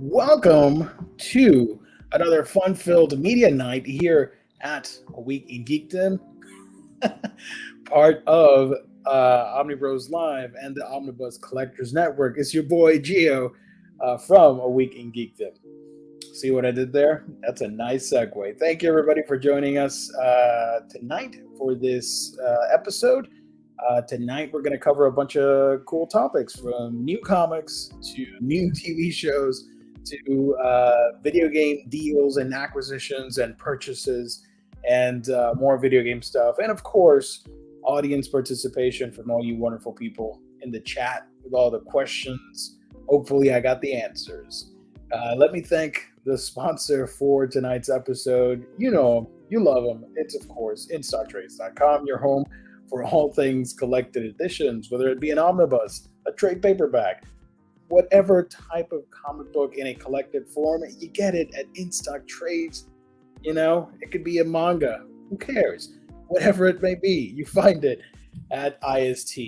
Welcome to another fun-filled media night here at A Week in Geekdom, part of Omnibros Live and the Omnibus Collectors Network. It's your boy Gio from A Week in Geekdom. See what I did there? That's a nice segue. Thank you, everybody, for joining us tonight for this episode. Tonight, we're going to cover a bunch of cool topics, from new comics to new TV shows to video game deals and acquisitions and purchases and more video game stuff. And of course, audience participation from all you wonderful people in the chat with all the questions. Hopefully I got the answers. Let me thank the sponsor for tonight's episode. You know him, you love him. It's, of course, InStockTrades.com, your home for all things collected editions, whether it be an omnibus, a trade paperback, whatever type of comic book in a collected form, you get it at InStock Trades. You know, it could be a manga. Who cares? Whatever it may be, you find it at IST.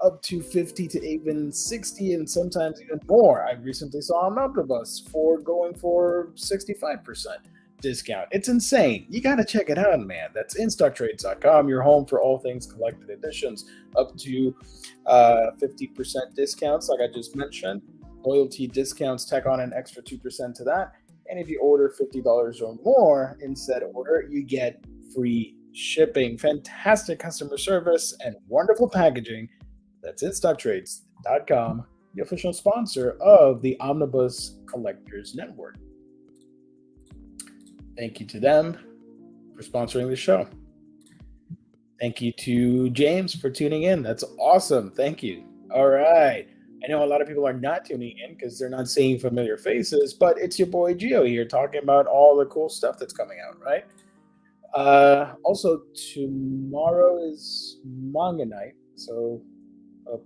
Up to 50 to even 60 and sometimes even more. I recently saw an omnibus going for 65% discount. It's insane. You got to check it out, man. That's InStockTrades.com, your home for all things collected editions. Up to 50% discounts, like I just mentioned. Loyalty discounts tack on an extra 2% to that. And if you order $50 or more in said order, you get free shipping. Fantastic customer service and wonderful packaging. That's InStockTrades.com, the official sponsor of the Omnibus Collectors Network. Thank you to them for sponsoring the show. Thank you to James for tuning in. That's awesome. Thank you. All right. I know a lot of people are not tuning in because they're not seeing familiar faces, but it's your boy Gio here talking about all the cool stuff that's coming out, right? Also, tomorrow is manga night, so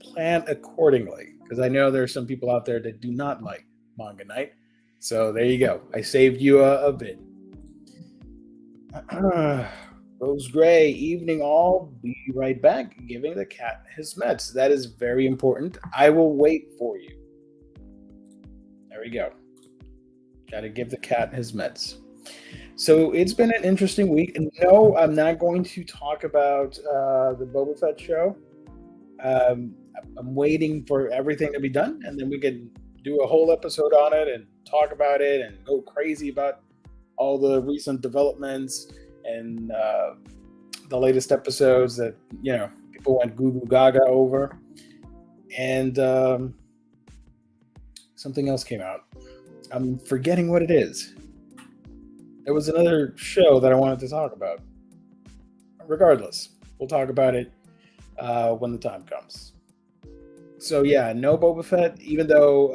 plan accordingly, because I know there are some people out there that do not like manga night. So there you go. I saved you a bit. Rose Gray, evening all. Be right back. Giving the cat his meds. That is very important. I will wait for you. There we go. Got to give the cat his meds. So it's been an interesting week. And no, I'm not going to talk about the Boba Fett show. I'm waiting for everything to be done, and then we can do a whole episode on it and talk about it and go crazy about all the recent developments and the latest episodes that, you know, people went goo goo gaga over. And something else came out. I'm forgetting what it is. There was another show that I wanted to talk about. Regardless, we'll talk about it when the time comes. So yeah, no Boba Fett, even though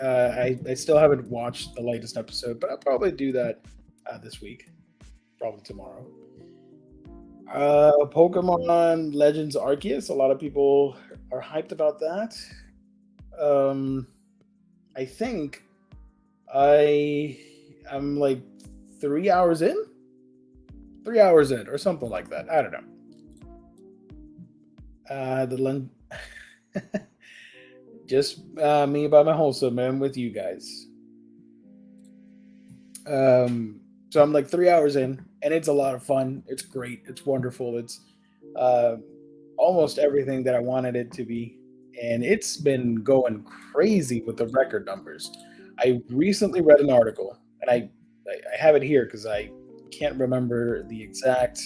I still haven't watched the latest episode, but I'll probably do that this week, probably tomorrow. Pokemon Legends Arceus, a lot of people are hyped about that. I think I'm like 3 hours in? 3 hours in, or something like that. I don't know. Just me by my wholesome, man, with you guys. So I'm like 3 hours in, and it's a lot of fun. It's great. It's wonderful. It's almost everything that I wanted it to be. And it's been going crazy with the record numbers. I recently read an article, and I have it here because I can't remember the exact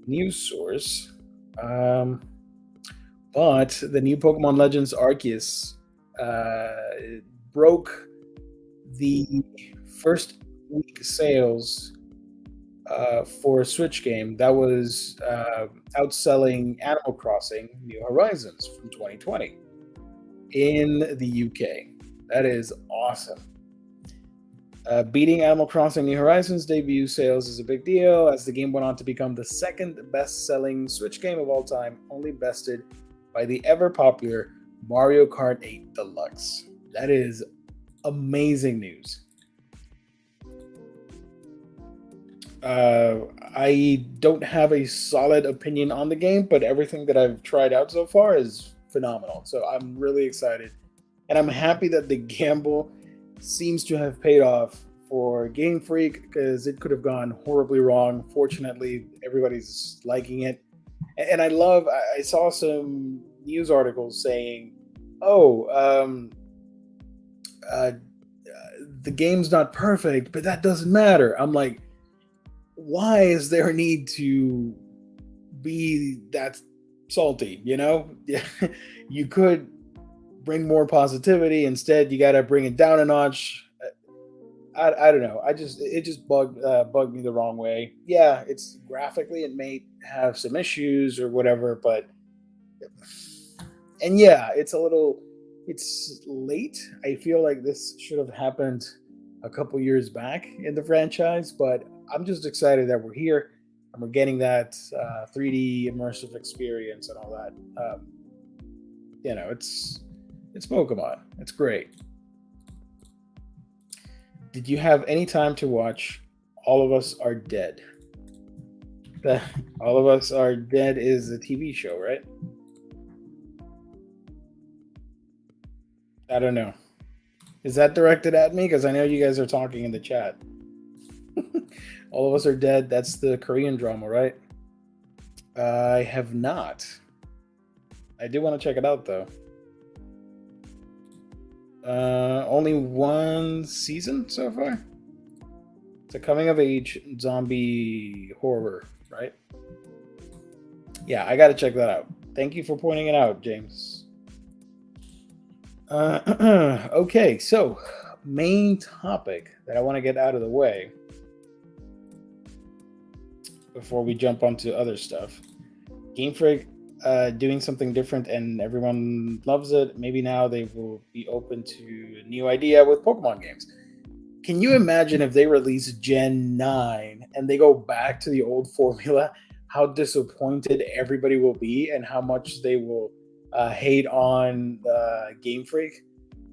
news source. But the new Pokemon Legends Arceus broke the first week sales for a Switch game that was outselling Animal Crossing New Horizons from 2020 in the UK. That is awesome. Beating Animal Crossing New Horizons debut sales is a big deal, as the game went on to become the second best-selling Switch game of all time, only bested by the ever-popular Mario Kart 8 Deluxe. That is amazing news. I don't have a solid opinion on the game, but everything that I've tried out so far is phenomenal. So I'm really excited And I'm happy that the gamble seems to have paid off for Game Freak, because it could have gone horribly wrong. Fortunately, everybody's liking it. And I saw some news articles saying, oh, the game's not perfect, but that doesn't matter. I'm like, why is there a need to be that salty? You could bring more positivity. Instead, you got to bring it down a notch. I don't know. It just bugged me the wrong way. Yeah, it's graphically it may have some issues or whatever, but and yeah, it's late. I feel like this should have happened a couple years back in the franchise, but I'm just excited that we're here and we're getting that 3D immersive experience and all that. It's Pokemon. It's great. Did you have any time to watch All of Us Are Dead? All of Us Are Dead is a TV show, right? I don't know. Is that directed at me? Because I know you guys are talking in the chat. All of Us Are Dead. That's the Korean drama, right? I have not. I do want to check it out, though. Only one season so far? It's a coming-of-age zombie horror, right? Yeah, I got to check that out. Thank you for pointing it out, James. Okay, so main topic that I want to get out of the way before we jump onto other stuff. Game Freak doing something different and everyone loves it. Maybe now they will be open to a new idea with Pokemon games. Can you imagine if they release Gen 9 and they go back to the old formula, how disappointed everybody will be and how much they will hate on Game Freak?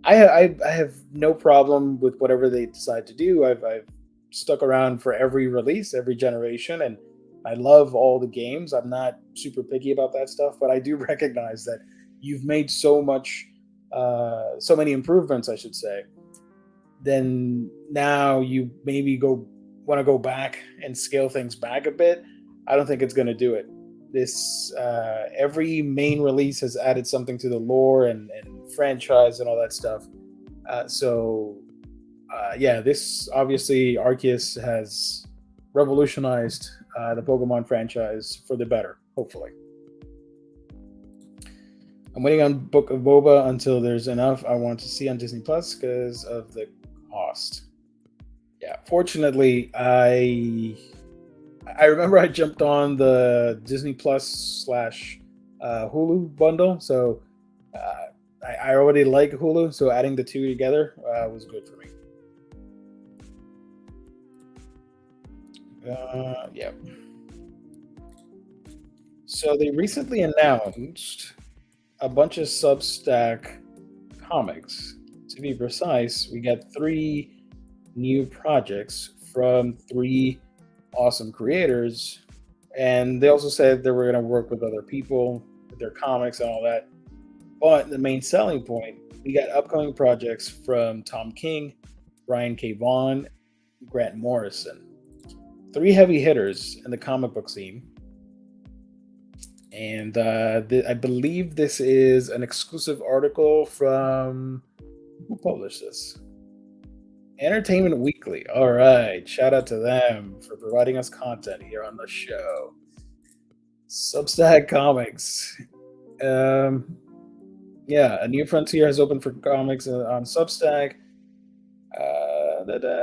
I have no problem with whatever they decide to do. I've stuck around for every release, every generation, and I love all the games. I'm not super picky about that stuff, but I do recognize that you've made so many improvements, I should say. Then now you maybe want to go back and scale things back a bit. I don't think it's going to do it. This every main release has added something to the lore and franchise and all that stuff. This obviously Arceus has revolutionized the Pokemon franchise for the better, hopefully. I'm waiting on Book of Boba until there's enough I want to see on Disney Plus because of the cost. Yeah, fortunately, I remember I jumped on the Disney Plus / Hulu bundle, so I already like Hulu, so adding the two together was good for me. Yeah. So they recently announced a bunch of Substack comics. To be precise, we got 3 new projects from 3 awesome creators, and they also said they were going to work with other people with their comics and all that. But the main selling point, we got upcoming projects from Tom King, Brian K. Vaughan, Grant Morrison. 3 heavy hitters in the comic book scene. And I believe this is an exclusive article from... Who published this? Entertainment Weekly. All right. Shout out to them for providing us content here on the show. Substack Comics. A new frontier has opened for comics on Substack.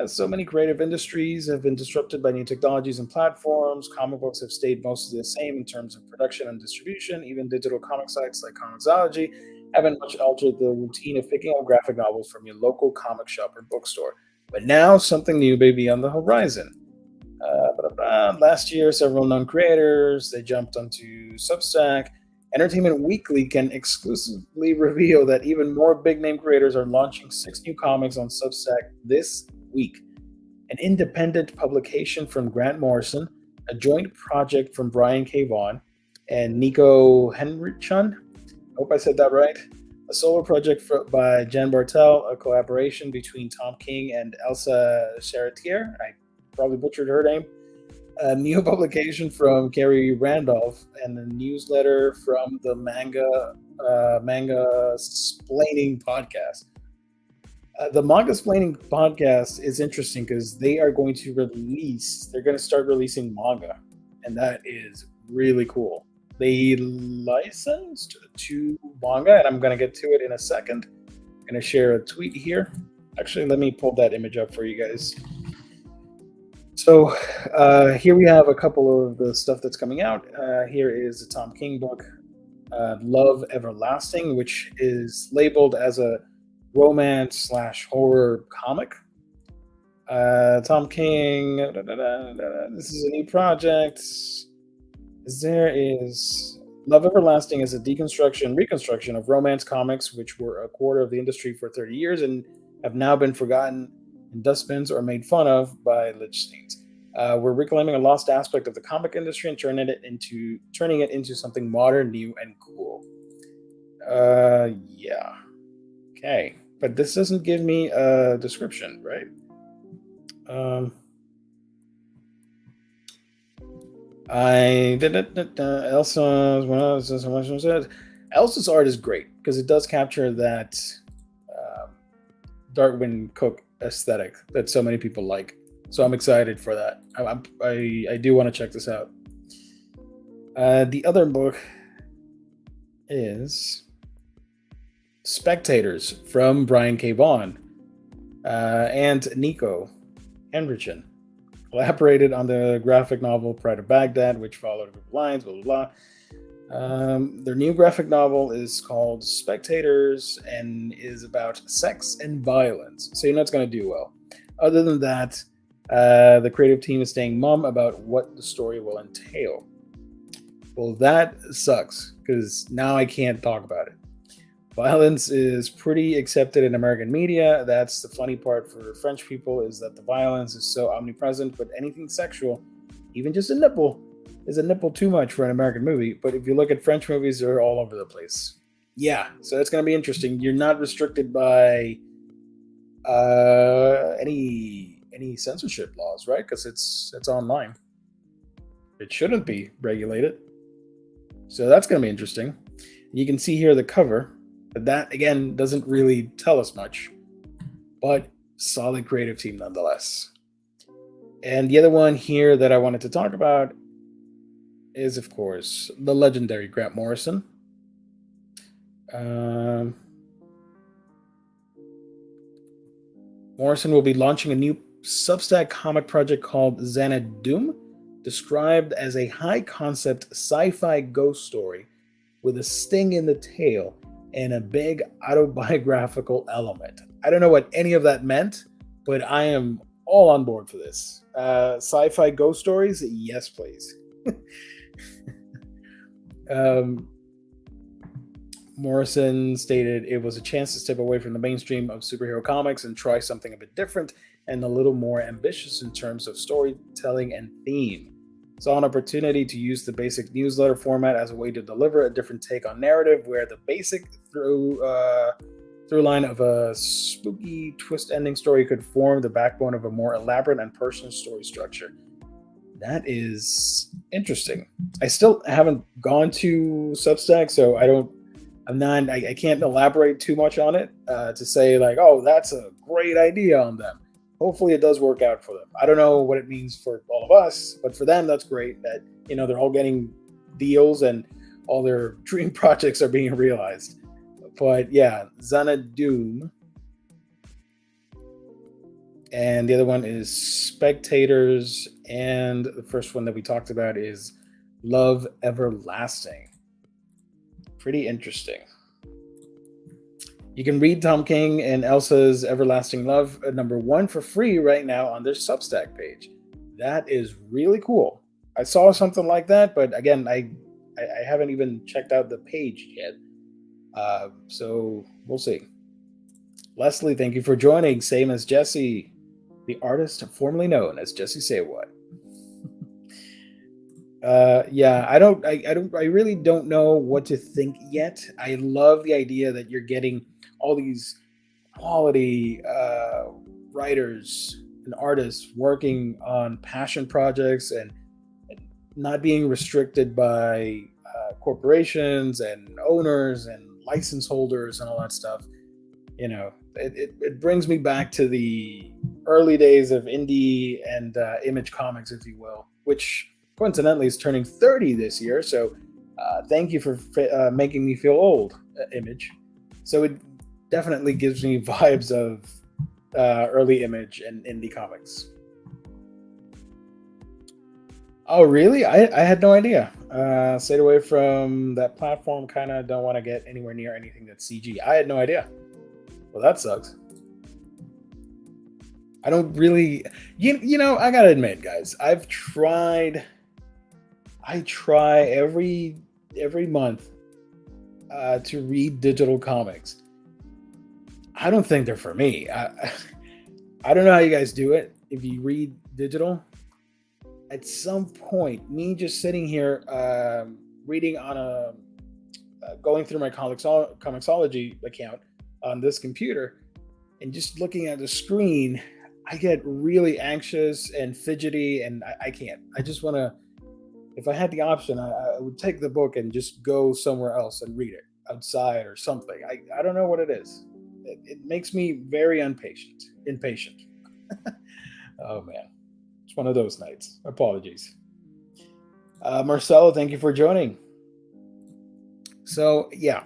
So many creative industries have been disrupted by new technologies and platforms. Comic books have stayed mostly the same in terms of production and distribution. Even digital comic sites like Comixology haven't much altered the routine of picking up graphic novels from your local comic shop or bookstore. But now something new may be on the horizon. Last year, several known creators, they jumped onto Substack. Entertainment Weekly can exclusively reveal that even more big-name creators are launching 6 new comics on Substack this week. An independent publication from Grant Morrison, a joint project from Brian K. Vaughan and Nico Henrichon, I hope I said that right, a solo project by Jen Bartel, a collaboration between Tom King and Elsa Charretier. I probably butchered her name. A new publication from Carrie Randolph, and a newsletter from the manga splaining podcast. The manga splaining podcast is interesting because they're going to start releasing manga, and that is really cool. They licensed to manga, and I'm going to get to it in a second. I'm going to share a tweet here. Actually, let me pull that image up for you guys. So here we have a couple of the stuff that's coming out. Here is a Tom King book, Love Everlasting, which is labeled as a romance/horror comic. Tom King, this is a new project. There is Love Everlasting is a reconstruction of romance comics, which were a quarter of the industry for 30 years and have now been forgotten in dustbins or made fun of by Lichtensteins. We're reclaiming a lost aspect of the comic industry and turning it into something modern, new, and cool. Yeah. Okay. But this doesn't give me a description, right? Elsa's art is great because it does capture that Darkwing Cook aesthetic that so many people like. So I'm excited for that. I do want to check this out. The other book is Spectators from Brian K. Vaughan and Nico Hendrickson. Collaborated on the graphic novel Pride of Baghdad, which followed lines, blah, blah, blah. Their new graphic novel is called Spectators and is about sex and violence. So you know it's going to do well. Other than that, the creative team is staying mum about what the story will entail. Well, that sucks because now I can't talk about it. Violence is pretty accepted in American media. That's the funny part for French people, is that the violence is so omnipresent, but anything sexual, even just a nipple, is a nipple too much for an American movie. But if you look at French movies, they're all over the place. Yeah, so it's going to be interesting. You're not restricted by any censorship laws, right? Because it's online. It shouldn't be regulated. So that's going to be interesting. You can see here the cover. But that, again, doesn't really tell us much. But solid creative team nonetheless. And the other one here that I wanted to talk about is, of course, the legendary Grant Morrison. Morrison will be launching a new Substack comic project called Xanadu, described as a high-concept sci-fi ghost story with a sting in the tail and a big autobiographical element. I don't know what any of that meant, but I am all on board for this. Sci-fi ghost stories? Yes, please. Morrison stated it was a chance to step away from the mainstream of superhero comics and try something a bit different and a little more ambitious in terms of storytelling and theme. Saw an opportunity to use the basic newsletter format as a way to deliver a different take on narrative, where the basic through line of a spooky twist ending story could form the backbone of a more elaborate and personal story structure. That is interesting. I still haven't gone to Substack, so I can't elaborate too much on it to say like, oh, that's a great idea on them. Hopefully it does work out for them. I don't know what it means for all of us, but for them, that's great that, they're all getting deals and all their dream projects are being realized. But yeah, Xanadu. And the other one is Spectators. And the first one that we talked about is Love Everlasting. Pretty interesting. You can read Tom King and Elsa's Everlasting Love #1 for free right now on their Substack page. That is really cool. I saw something like that, but again, I haven't even checked out the page yet. So we'll see. Leslie, thank you for joining. Same as Jesse, the artist formerly known as Jesse Say What. Yeah, I really don't know what to think yet. I love the idea that you're getting all these quality writers and artists working on passion projects and not being restricted by corporations and owners and license holders and all that stuff. It brings me back to the early days of indie and image comics, if you will, which coincidentally is turning 30 this year. So thank you for making me feel old, Image. So it definitely gives me vibes of early Image and indie comics. Oh, really? I had no idea. Stayed away from that platform. Kind of don't want to get anywhere near anything that's CG. I had no idea. Well, that sucks. I don't really, I gotta admit, guys, I try every month to read digital comics. I don't think they're for me. I don't know how you guys do it. If you read digital, at some point, me just sitting here reading on going through my Comixology account on this computer and just looking at the screen, I get really anxious and fidgety, and I can't. I just want to. If I had the option, I would take the book and just go somewhere else and read it outside or something. I don't know what it is. It makes me very impatient. Oh man, it's one of those nights. Apologies. Marcelo, thank you for joining. So yeah,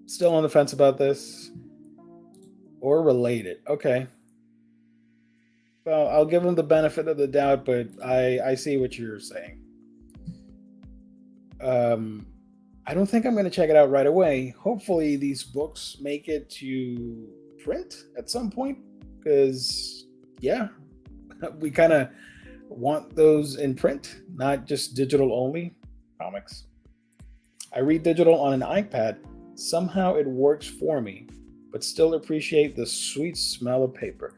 still on the fence about this or related. Okay. Well, I'll give them the benefit of the doubt, but I see what you're saying. I don't think I'm going to check it out right away. Hopefully, these books make it to print at some point, because yeah, we kind of want those in print, not just digital only comics. I read digital on an iPad. Somehow it works for me, but still appreciate the sweet smell of paper.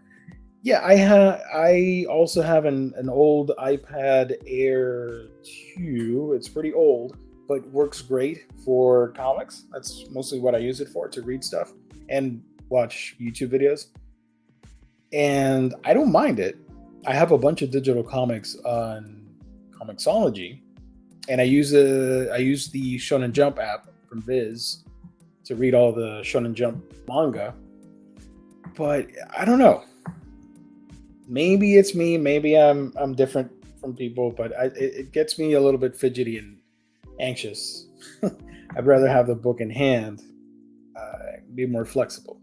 Yeah, I also have an old iPad Air 2. It's pretty old, but works great for comics. That's mostly what I use it for, to read stuff and watch YouTube videos. And I don't mind it. I have a bunch of digital comics on Comixology, and I use the Shonen Jump app from Viz to read all the Shonen Jump manga. But I don't know. Maybe it's me. Maybe I'm different from people, but it gets me a little bit fidgety and anxious. I'd rather have the book in hand, be more flexible,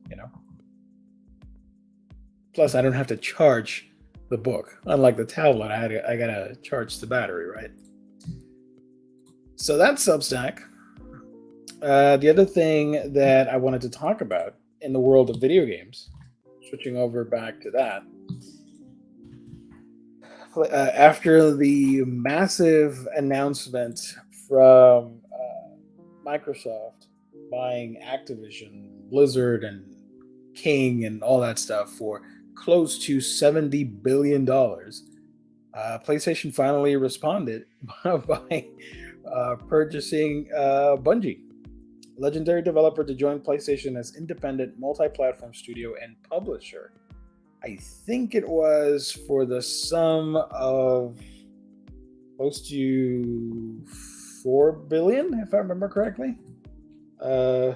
Plus, I don't have to charge the book, unlike the tablet. I gotta charge the battery, right? So that's Substack. The other thing that I wanted to talk about in the world of video games, switching over back to that. After the massive announcement from Microsoft buying Activision, Blizzard, and King, and all that stuff for close to $70 billion, PlayStation finally responded by purchasing Bungie, legendary developer, to join PlayStation as independent multi-platform studio and publisher. I think it was for the sum of close to $4 billion, if I remember correctly. How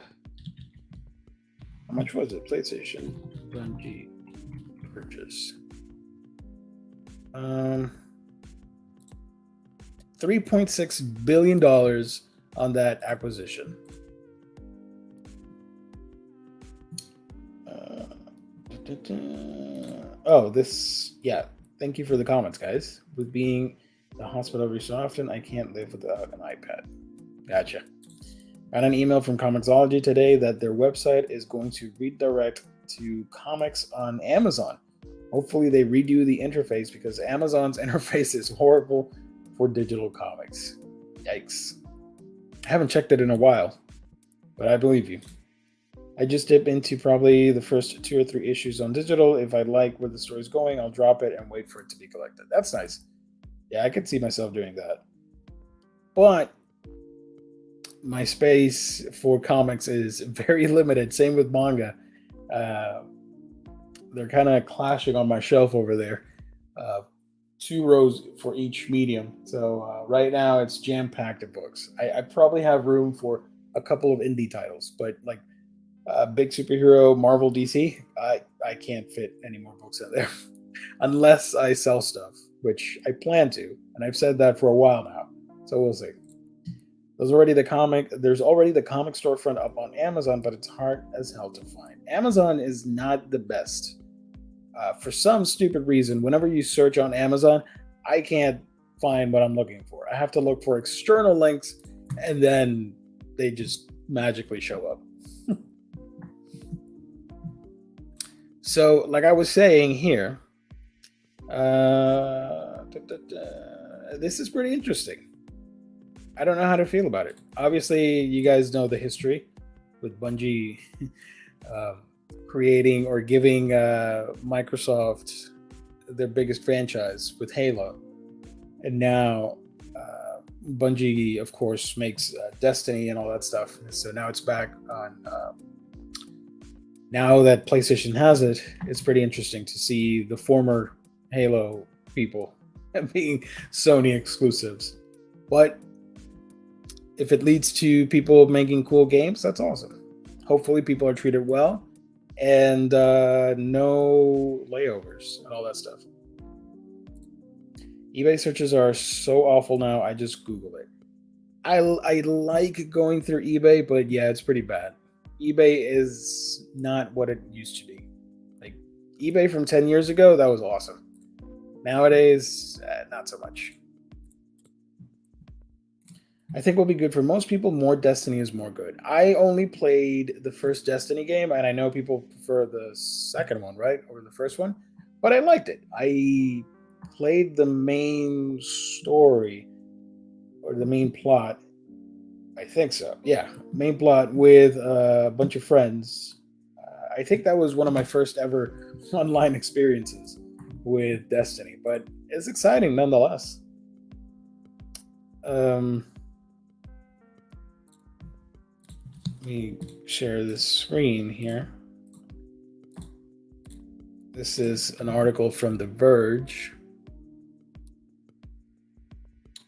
much was it? PlayStation Bungie purchase. $3.6 billion on that acquisition. Thank you for the comments, guys. With being the hospital every so often, I can't live without an iPad. Gotcha. Got an email from Comixology today that their website is going to redirect to comics on Amazon. Hopefully they redo the interface, because Amazon's interface is horrible for digital comics. Yikes. I haven't checked it in a while, but I believe you. I just dip into probably the first 2 or 3 issues on digital. If I like where the story's going, I'll drop it and wait for it to be collected. That's nice. Yeah, I could see myself doing that. But my space for comics is very limited. Same with manga. Uh, they're kind of clashing on my shelf over there. Uh, 2 rows for each medium. So right now it's jam packed of books. I probably have room for a couple of indie titles, but like big superhero Marvel DC, I can't fit any more books in there unless I sell stuff, which I plan to, and I've said that for a while now. So we'll see. There's already the comic storefront up on Amazon, but it's hard as hell to find. Amazon is not the best. For some stupid reason, whenever you search on Amazon, I can't find what I'm looking for. I have to look for external links, and then they just magically show up. So, like I was saying here, this is pretty interesting. I don't know how to feel about it. Obviously, you guys know the history with Bungie creating or giving Microsoft their biggest franchise with Halo. And now Bungie, of course, makes Destiny and all that stuff. So now it's back on. Now that PlayStation has it, it's pretty interesting to see the former Halo people being Sony exclusives. But if it leads to people making cool games, that's awesome. Hopefully people are treated well and no layovers and all that stuff. eBay searches are so awful now, I just Google it. I like going through eBay, but yeah, it's pretty bad. eBay is not what it used to be. Like eBay from 10 years ago, that was awesome. Nowadays, not so much. I think will be good for most people. More Destiny is more good. I only played the first Destiny game, and I know people prefer the second one, right? Over the first one. But I liked it. I played the main story or the main plot. I think so. Yeah. Main plot with a bunch of friends. I think that was one of my first ever online experiences with Destiny, but it's exciting nonetheless. Let me share this screen here. This is an article from The Verge.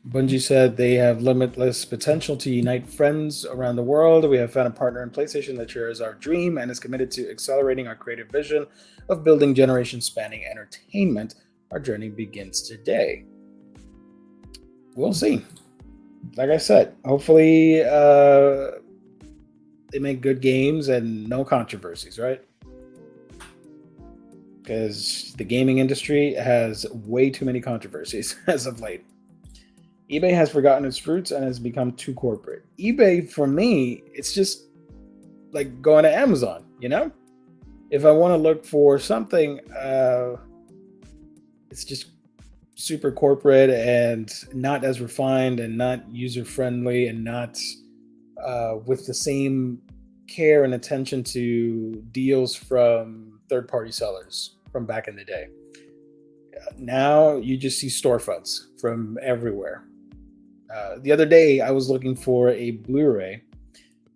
Bungie said they have limitless potential to unite friends around the world. We have found a partner in PlayStation that shares our dream and is committed to accelerating our creative vision of building generation-spanning entertainment. Our journey begins today. We'll see. Like I said, hopefully they make good games and no controversies, right? Because the gaming industry has way too many controversies as of late. eBay has forgotten its roots and has become too corporate. eBay, for me, it's just like going to Amazon, you know? If I want to look for something, it's just super corporate and not as refined and not user-friendly and not with the same care and attention to deals from third-party sellers from back in the day. Now you just see storefronts from everywhere. The other day, I was looking for a Blu-ray,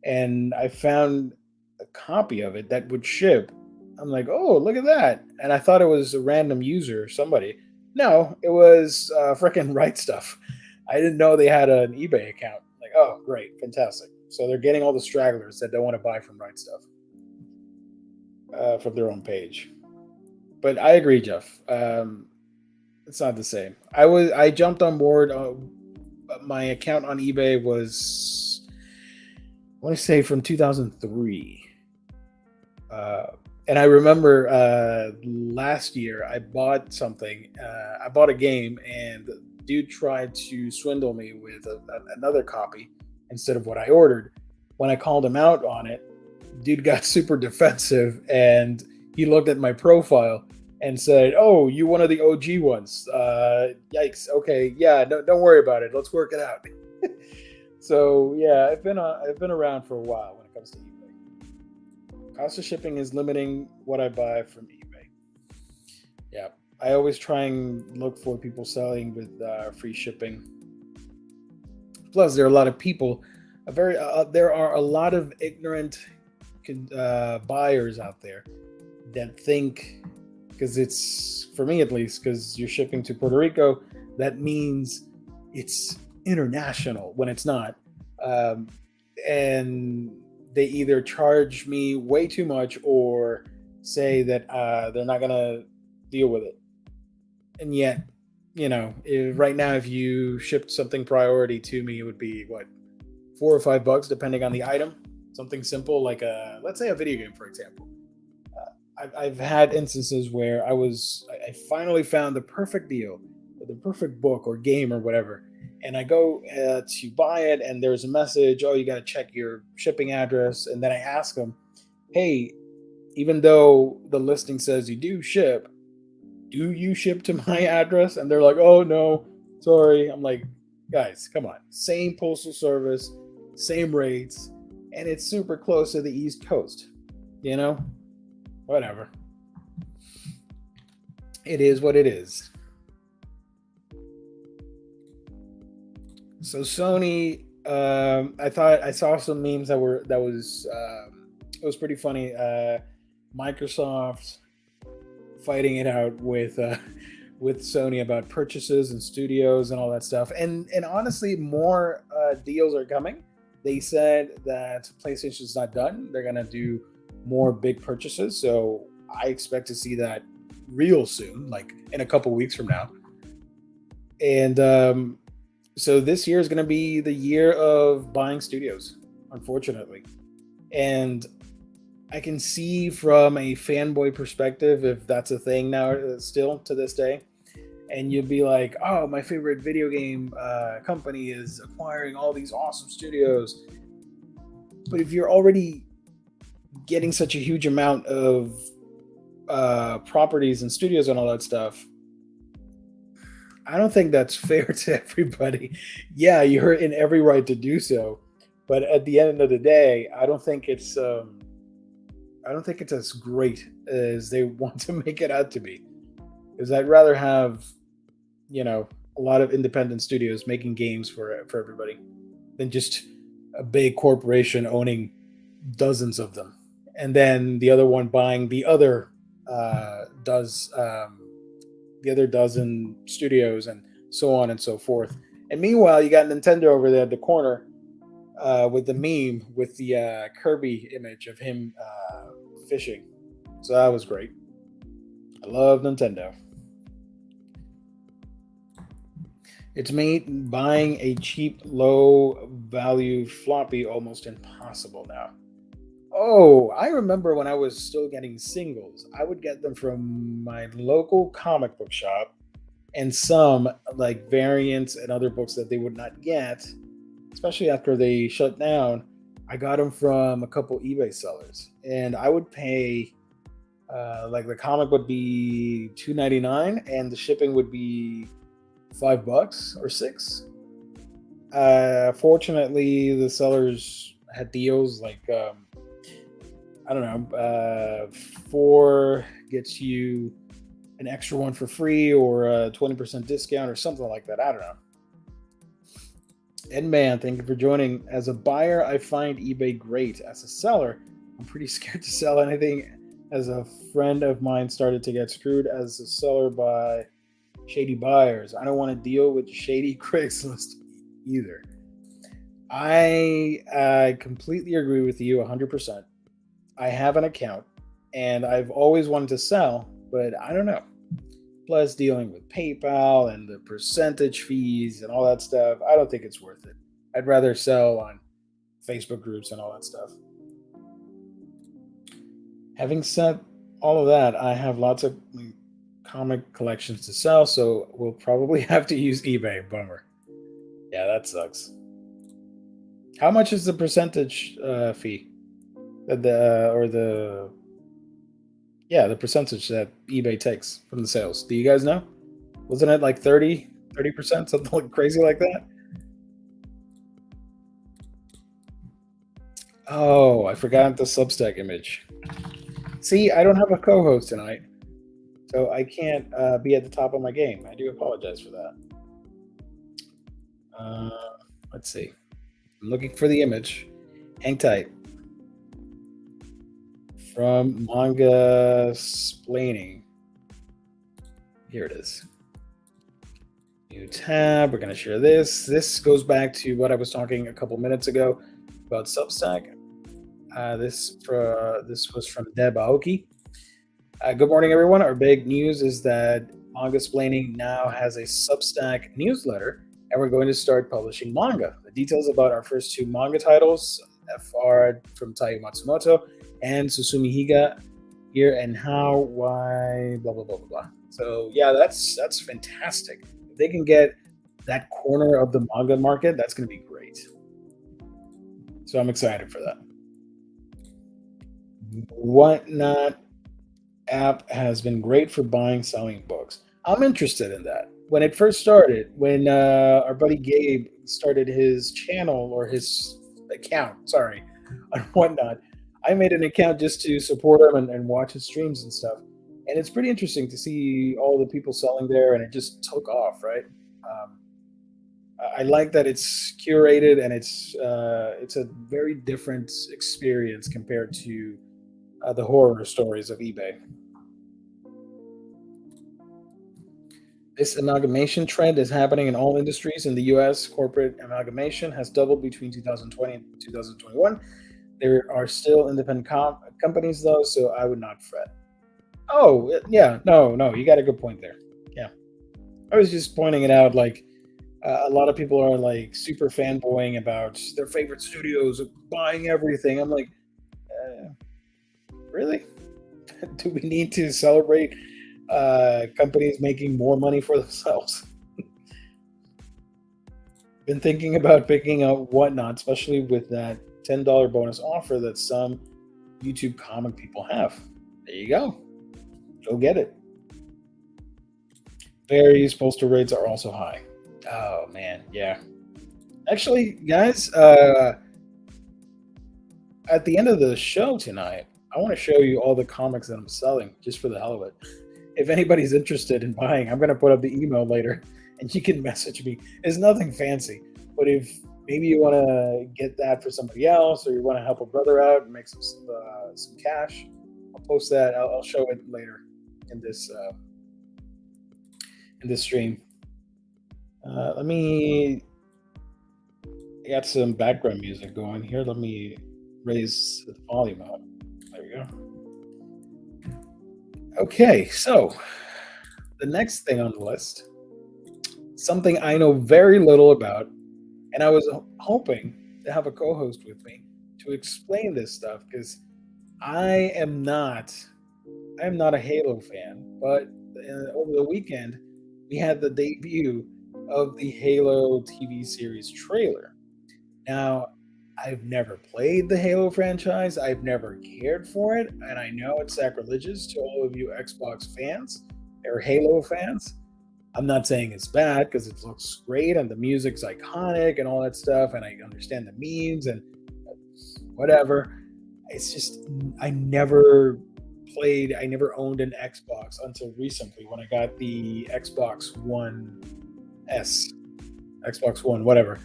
and I found a copy of it that would ship. I'm like, oh, look at that. And I thought it was a random user, somebody. No, it was freaking Right Stuff. I didn't know they had an eBay account. Like, oh, great, fantastic. So they're getting all the stragglers that don't want to buy from Right Stuff from their own page. But I agree, Jeff. It's not the same. I jumped on board. My account on eBay was, I want to say, from 2003. And I remember last year I bought something. I bought a game, and the dude tried to swindle me with another copy instead of what I ordered. When I called him out on it, dude got super defensive, and he looked at my profile and said, "Oh, you one of the OG ones? Yikes! Okay, yeah, don't worry about it. Let's work it out." So yeah, I've been around for a while when it comes to eBay. Cost of shipping is limiting what I buy from eBay. Yeah, I always try and look for people selling with free shipping. Plus, there are a lot of people. There are a lot of ignorant buyers out there that think, because it's, for me at least, because you're shipping to Puerto Rico, that means it's international when it's not. Um, and they either charge me way too much or say that they're not going to deal with it. And yet, right now, if you shipped something priority to me, it would be what, $4 or $5, depending on the item. Something simple like let's say a video game, for example. I've had instances where I finally found the perfect deal, the perfect book or game or whatever, and I go to buy it, and there's a message, oh, you got to check your shipping address, and then I ask them, hey, even though the listing says you do you ship to my address? And they're like, oh no, sorry. I'm like, guys, come on, same postal service, same rates, and it's super close to the East Coast, whatever. It is what it is. So Sony, I thought I saw some memes that was it was pretty funny. Microsoft fighting it out with Sony about purchases and studios and all that stuff, and honestly, more deals are coming. They said that PlayStation's not done; they're gonna do more big purchases. So I expect to see that real soon, like in a couple weeks from now. And so this year is going to be the year of buying studios, unfortunately. And I can see from a fanboy perspective, if that's a thing now, still to this day, and you'd be like, oh, my favorite video game company is acquiring all these awesome studios. But if you're already getting such a huge amount of properties and studios and all that stuff, I don't think that's fair to everybody. Yeah, you're in every right to do so, but at the end of the day, I don't think it's as great as they want to make it out to be. Because I'd rather have, a lot of independent studios making games for everybody than just a big corporation owning dozens of them, and then the other one buying the other dozen studios, and so on and so forth. And meanwhile, you got Nintendo over there at the corner with the meme with the Kirby image of him fishing. So that was great. I love Nintendo. It's made buying a cheap, low-value floppy almost impossible now. Oh, I remember when I was still getting singles. I would get them from my local comic book shop, and some like variants and other books that they would not get, especially after they shut down. I got them from a couple eBay sellers, and I would pay like the comic would be $2.99, and the shipping would be $5 or $6. Fortunately, the sellers had deals like I don't know, 4 gets you an extra one for free, or a 20% discount, or something like that. I don't know. And man, thank you for joining. As a buyer, I find eBay great. As a seller, I'm pretty scared to sell anything, as a friend of mine started to get screwed as a seller by shady buyers. I don't want to deal with shady Craigslist either. I completely agree with you 100%. I have an account, and I've always wanted to sell, but I don't know. Plus, dealing with PayPal and the percentage fees and all that stuff, I don't think it's worth it. I'd rather sell on Facebook groups and all that stuff. Having said all of that, I have lots of comic collections to sell, so we'll probably have to use eBay. Bummer. Yeah, that sucks. How much is the percentage fee? The percentage that eBay takes from the sales. Do you guys know? Wasn't it like 30%, something like crazy like that? Oh, I forgot the Substack image. See, I don't have a co-host tonight. So I can't be at the top of my game. I do apologize for that. Let's see. I'm looking for the image. Hang tight. From Manga Splaining. Here it is. New tab. We're going to share this. This goes back to what I was talking a couple minutes ago about Substack. This was from Deb Aoki. Good morning, everyone. Our big news is that Manga Splaining now has a Substack newsletter, and we're going to start publishing manga. The details about our first two manga titles are from Taiyo Matsumoto and Susumi Higa here, and how, why, blah, blah, blah, blah, blah. So, yeah, that's fantastic. If they can get that corner of the manga market, that's going to be great. So I'm excited for that. Whatnot app has been great for buying, selling books. I'm interested in that. When it first started, when our buddy Gabe started his channel or his account, on Whatnot, I made an account just to support him and watch his streams and stuff. And it's pretty interesting to see all the people selling there, and it just took off, right? I like that it's curated, and it's a very different experience compared to the horror stories of eBay. This amalgamation trend is happening in all industries. In the US, corporate amalgamation has doubled between 2020 and 2021. There are still independent companies, though, so I would not fret. Oh, yeah, no, you got a good point there. Yeah. I was just pointing it out, like, a lot of people are, like, super fanboying about their favorite studios, buying everything. I'm like, really? Do we need to celebrate companies making more money for themselves? Been thinking about picking up Whatnot, especially with that $10 bonus offer that some YouTube comic people have. There you go. Go get it. Berries postal rates are also high. Oh man, yeah. Actually, guys, at the end of the show tonight, I want to show you all the comics that I'm selling just for the hell of it. If anybody's interested in buying, I'm going to put up the email later and you can message me. It's nothing fancy, but if maybe you want to get that for somebody else, or you want to help a brother out and make some cash, I'll post that. I'll show it later in this stream. Let me get some background music going here. Let me raise the volume up. There we go. Okay, so the next thing on the list, something I know very little about, and I was hoping to have a co-host with me to explain this stuff, because I am not a Halo fan, but over the weekend we had the debut of the Halo TV series trailer. Now, I've never played the Halo franchise. I've never cared for it, and I know it's sacrilegious to all of you Xbox fans or Halo fans. I'm not saying it's bad, because it looks great and the music's iconic and all that stuff, and I understand the memes and whatever. It's just I never owned an Xbox until recently when I got the Xbox One S, Xbox One, whatever.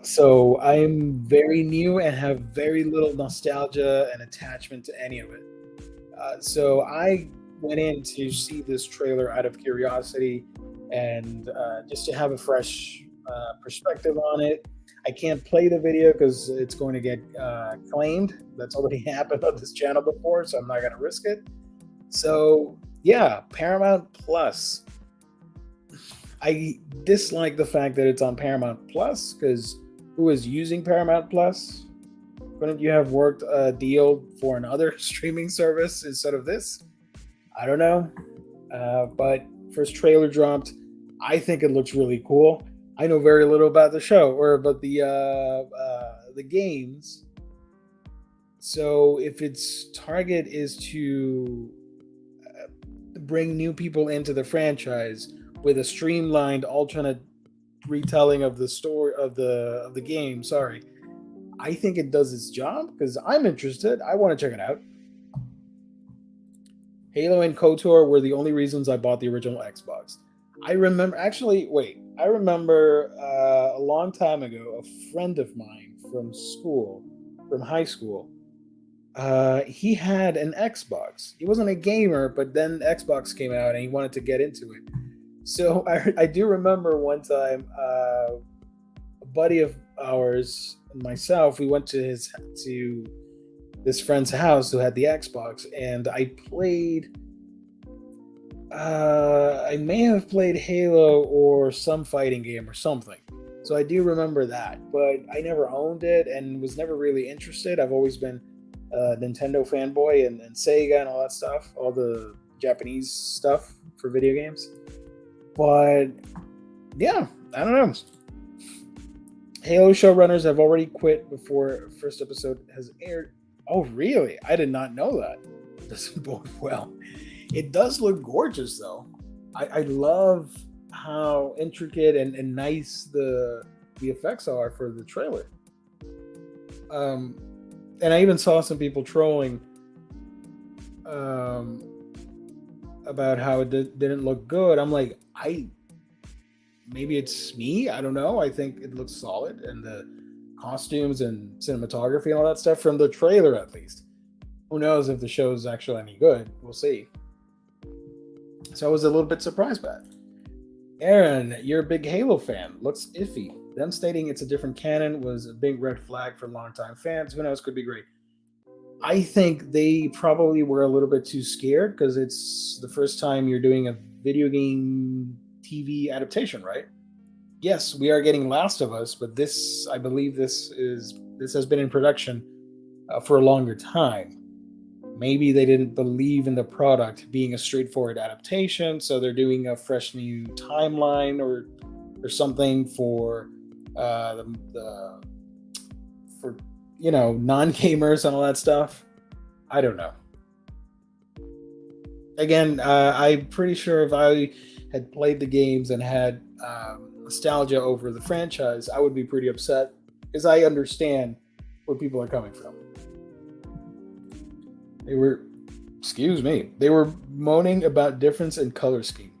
So I'm very new and have very little nostalgia and attachment to any of it. So I went in to see this trailer out of curiosity and just to have a fresh perspective on it. I can't play the video because it's going to get claimed. That's already happened on this channel before, so I'm not going to risk it. So yeah, Paramount Plus. I dislike the fact that it's on Paramount Plus, because who is using Paramount Plus? Couldn't you have worked a deal for another streaming service instead of this? I don't know. But first trailer dropped. I think it looks really cool. I know very little about the show or about the games. So if its target is to bring new people into the franchise with a streamlined alternate retelling of the story of the game, I think it does its job, because I'm interested. I want to check it out. Halo and KOTOR were the only reasons I bought the original Xbox. I remember, actually, wait, I remember a long time ago, a friend of mine from school, from high school, he had an Xbox. He wasn't a gamer, but then Xbox came out and he wanted to get into it. So I do remember one time, a buddy of ours and myself, we went to this friend's house who had the Xbox, and I played. I may have played Halo or some fighting game or something. So I do remember that, but I never owned it and was never really interested. I've always been a Nintendo fanboy and Sega and all that stuff, all the Japanese stuff for video games. But yeah, I don't know. Halo showrunners have already quit before first episode has aired. Oh, really? I did not know that. Doesn't bode well. It does look gorgeous, though. I love how intricate and nice the effects are for the trailer. And I even saw some people trolling about how it didn't look good. I'm like, maybe it's me. I don't know. I think it looks solid, and the costumes and cinematography and all that stuff from the trailer, at least. Who knows if the show is actually any good? We'll see. So I was a little bit surprised by it. Aaron, you're a big Halo fan. Looks iffy. Them stating it's a different canon was a big red flag for longtime fans. Who knows? Could be great. I think they probably were a little bit too scared because it's the first time you're doing a video game TV adaptation, right? Yes, we are getting Last of Us, but I believe this has been in production for a longer time. Maybe they didn't believe in the product being a straightforward adaptation, so they're doing a fresh new timeline or something for for non-gamers and all that stuff. I don't know. Again, I'm pretty sure if I had played the games and had nostalgia over the franchise, I would be pretty upset because I understand where people are coming from. They were moaning about difference in color scheme.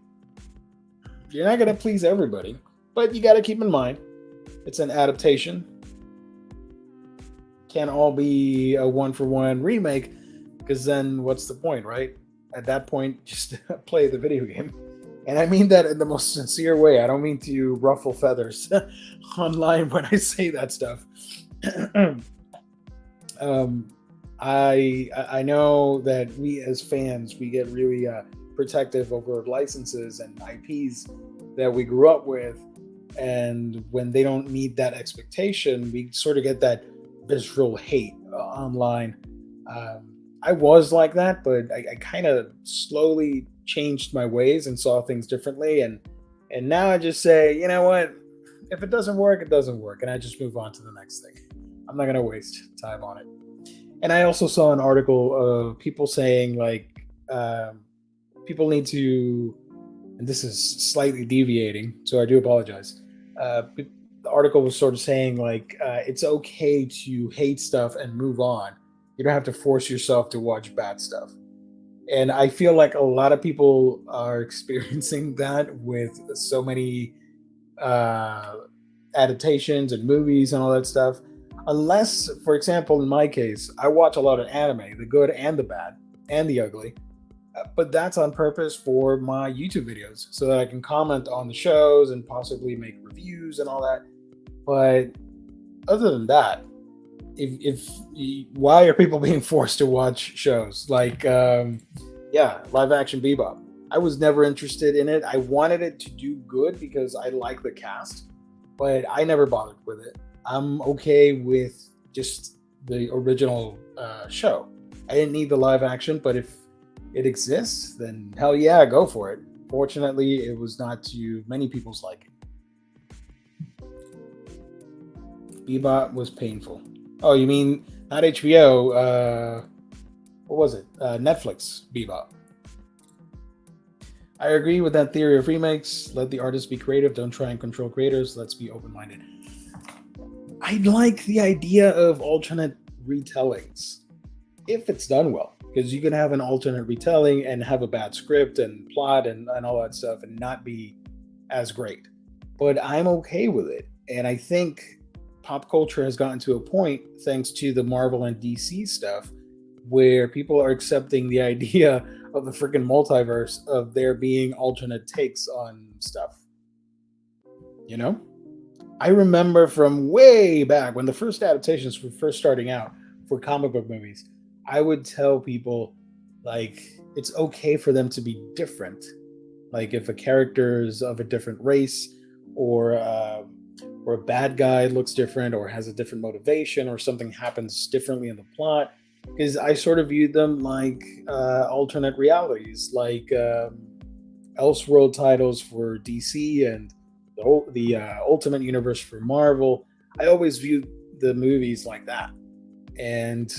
You're not going to please everybody, but you got to keep in mind it's an adaptation. Can't all be a one-for-one remake, because then what's the point, right? At that point, just play the video game. And I mean that in the most sincere way. I don't mean to ruffle feathers online when I say that stuff. I know that we as fans, we get really protective over licenses and IPs that we grew up with. And when they don't meet that expectation, we sort of get that visceral hate online. I was like that, but I kind of slowly changed my ways and saw things differently. And now I just say, you know what? If it doesn't work, it doesn't work. And I just move on to the next thing. I'm not going to waste time on it. And I also saw an article of people saying, like, people need to, and this is slightly deviating, so I do apologize. The article was sort of saying, like, it's okay to hate stuff and move on. You don't have to force yourself to watch bad stuff. And I feel like a lot of people are experiencing that with so many adaptations and movies and all that stuff. Unless, for example, in my case, I watch a lot of anime, the good and the bad and the ugly. But that's on purpose for my YouTube videos so that I can comment on the shows and possibly make reviews and all that. But other than that, why are people being forced to watch shows like, live action Bebop? I was never interested in it. I wanted it to do good because I like the cast, but I never bothered with it. I'm okay with just the original show. I didn't need the live action, but if it exists, then hell yeah, go for it. Fortunately, it was not to many people's liking. Bebop was painful. Oh, you mean not HBO? What was it? Netflix Bebop. I agree with that theory of remakes. Let the artists be creative. Don't try and control creators. Let's be open-minded. I like the idea of alternate retellings if it's done well. because you can have an alternate retelling and have a bad script and plot and all that stuff and not be as great. But I'm okay with it. And I think pop culture has gotten to a point, thanks to the Marvel and DC stuff, where people are accepting the idea of the freaking multiverse, of there being alternate takes on stuff. You know? I remember from way back when the first adaptations were first starting out for comic book movies, I would tell people, like, it's okay for them to be different. Like, if a character is of a different race, or a bad guy looks different, or has a different motivation, or something happens differently in the plot, because I sort of viewed them like alternate realities, like Elseworld titles for DC and the Ultimate Universe for Marvel. I always viewed the movies like that. And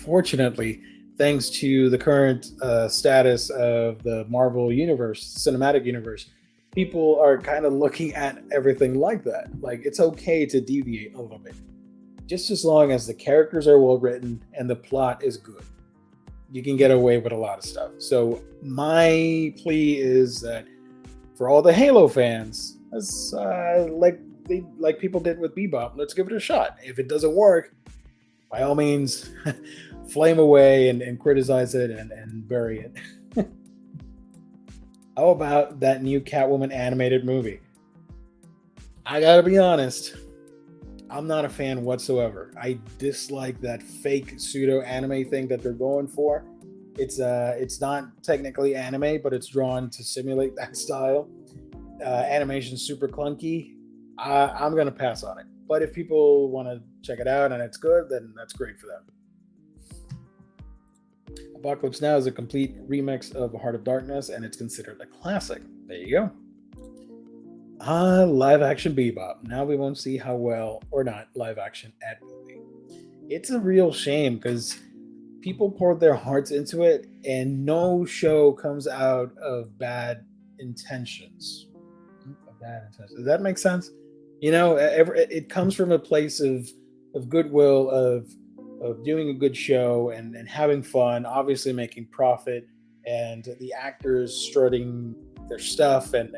fortunately, thanks to the current status of the Marvel Universe, cinematic universe, people are kind of looking at everything like that. Like, it's okay to deviate a little bit, just as long as the characters are well written and the plot is good. You can get away with a lot of stuff. So my plea is that for all the Halo fans, like people did with Bebop, let's give it a shot. If it doesn't work, by all means, flame away and criticize it and bury it. How about that new Catwoman animated movie? I gotta be honest, I'm not a fan whatsoever. I dislike that fake pseudo anime thing that they're going for. It's not technically anime, but it's drawn to simulate that style. Animation's super clunky. I'm gonna pass on it. But if people want to check it out and it's good, then that's great for them. Apocalypse Now is a complete remix of Heart of Darkness, and it's considered a classic. There you go. Live action Bebop. Now we won't see how well or not live action Ed will be. It's a real shame because people poured their hearts into it, and no show comes out of bad intentions. Does that make sense? You know, it comes from a place of goodwill, of doing a good show and having fun, obviously making profit, and the actors strutting their stuff and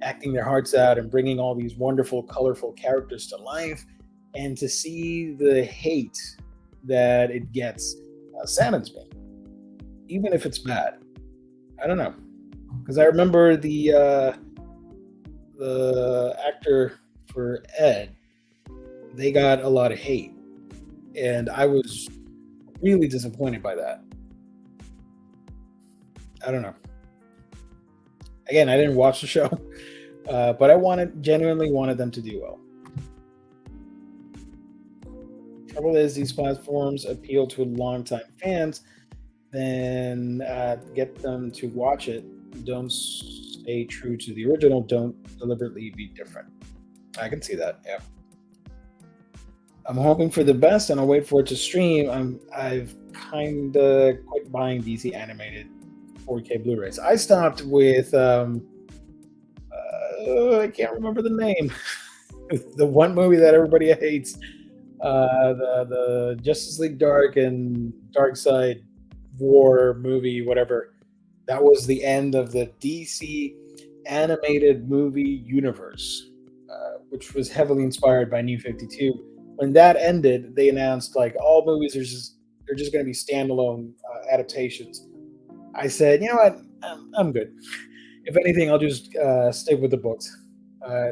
acting their hearts out and bringing all these wonderful, colorful characters to life. And to see the hate that it gets saddens me, even if it's bad. I don't know, because I remember the actor for Ed, they got a lot of hate, and I was really disappointed by that. I don't know. Again, I didn't watch the show, but I genuinely wanted them to do well. Trouble is, these platforms appeal to longtime fans, then get them to watch it. Don't stay true to the original. Don't deliberately be different. I can see that. Yeah. I'm hoping for the best, and I'll wait for it to stream. I've kind of quit buying DC animated 4K Blu-rays. I stopped with I can't remember the name. The one movie that everybody hates, the Justice League Dark and Dark Side War movie, whatever. That was the end of the DC animated movie universe, which was heavily inspired by New 52. When that ended, they announced like all movies are just going to be standalone adaptations. I said, you know what, I'm good. If anything, I'll just stick with the books.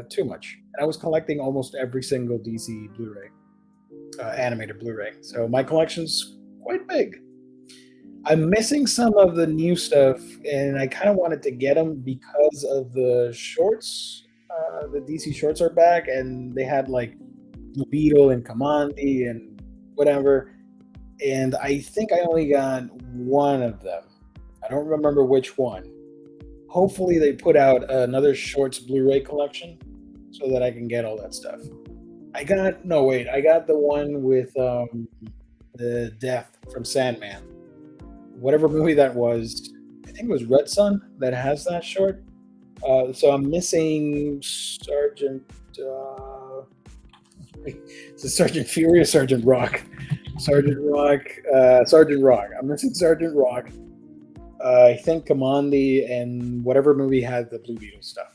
Too much. And I was collecting almost every single DC Blu-ray, animated Blu-ray. So my collection's quite big. I'm missing some of the new stuff, and I kind of wanted to get them because of the shorts. The DC shorts are back, and they had like Blue Beetle and Kamandi and whatever. And I think I only got one of them. I don't remember which one. Hopefully they put out another shorts Blu-ray collection so that I can get all that stuff. I got the one with the death from Sandman. Whatever movie that was, I think it was Red Sun that has that short. So I'm missing Sergeant Fury or Sergeant Rock. Sergeant Rock. I'm missing Sergeant Rock. I think Kamandi and whatever movie had the Blue Beetle stuff.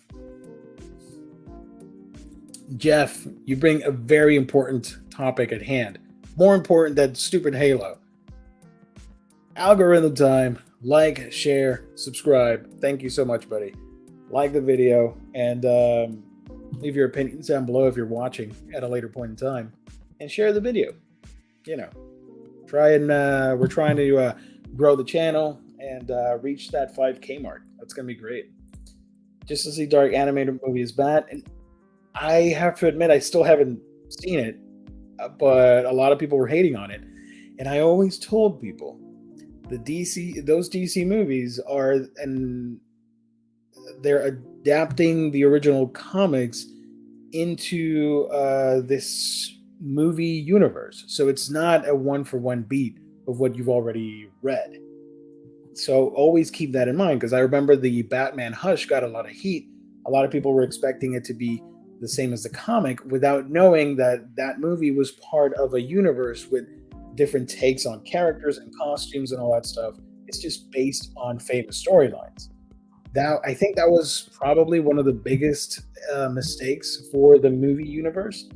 Jeff, you bring a very important topic at hand. More important than stupid Halo. Algorithm time. Like, share, subscribe. Thank you so much, buddy. Like the video and leave your opinions down below if you're watching at a later point in time. And share the video. You know, we're trying to grow the channel and reach that 5K mark. That's going to be great. Justice League Dark animated movie is bad. And I have to admit, I still haven't seen it, but a lot of people were hating on it. And I always told people, those DC movies they're adapting the original comics into this movie universe. So it's not a one-for-one beat of what you've already read. So always keep that in mind, because I remember the Batman Hush got a lot of heat. A lot of people were expecting it to be the same as the comic without knowing that movie was part of a universe with different takes on characters and costumes and all that stuff. It's just based on famous storylines. I think that was probably one of the biggest mistakes for the movie universe.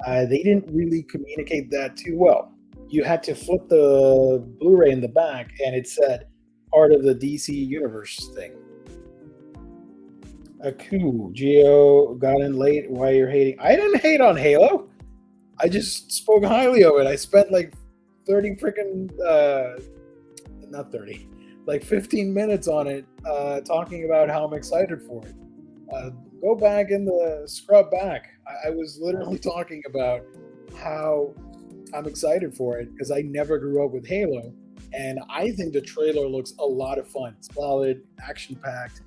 They didn't really communicate that too well. You had to flip the Blu-ray in the back and it said part of the DC universe thing. Cool. Geo got in late. Why you're hating? I didn't hate on Halo. I just spoke highly of it. I spent like 30 freaking not 30, like 15 minutes on it, talking about how I'm excited for it. Go back in the scrub back. I was literally talking about how I'm excited for it because I never grew up with Halo, and I think the trailer looks a lot of fun. Solid, action-packed,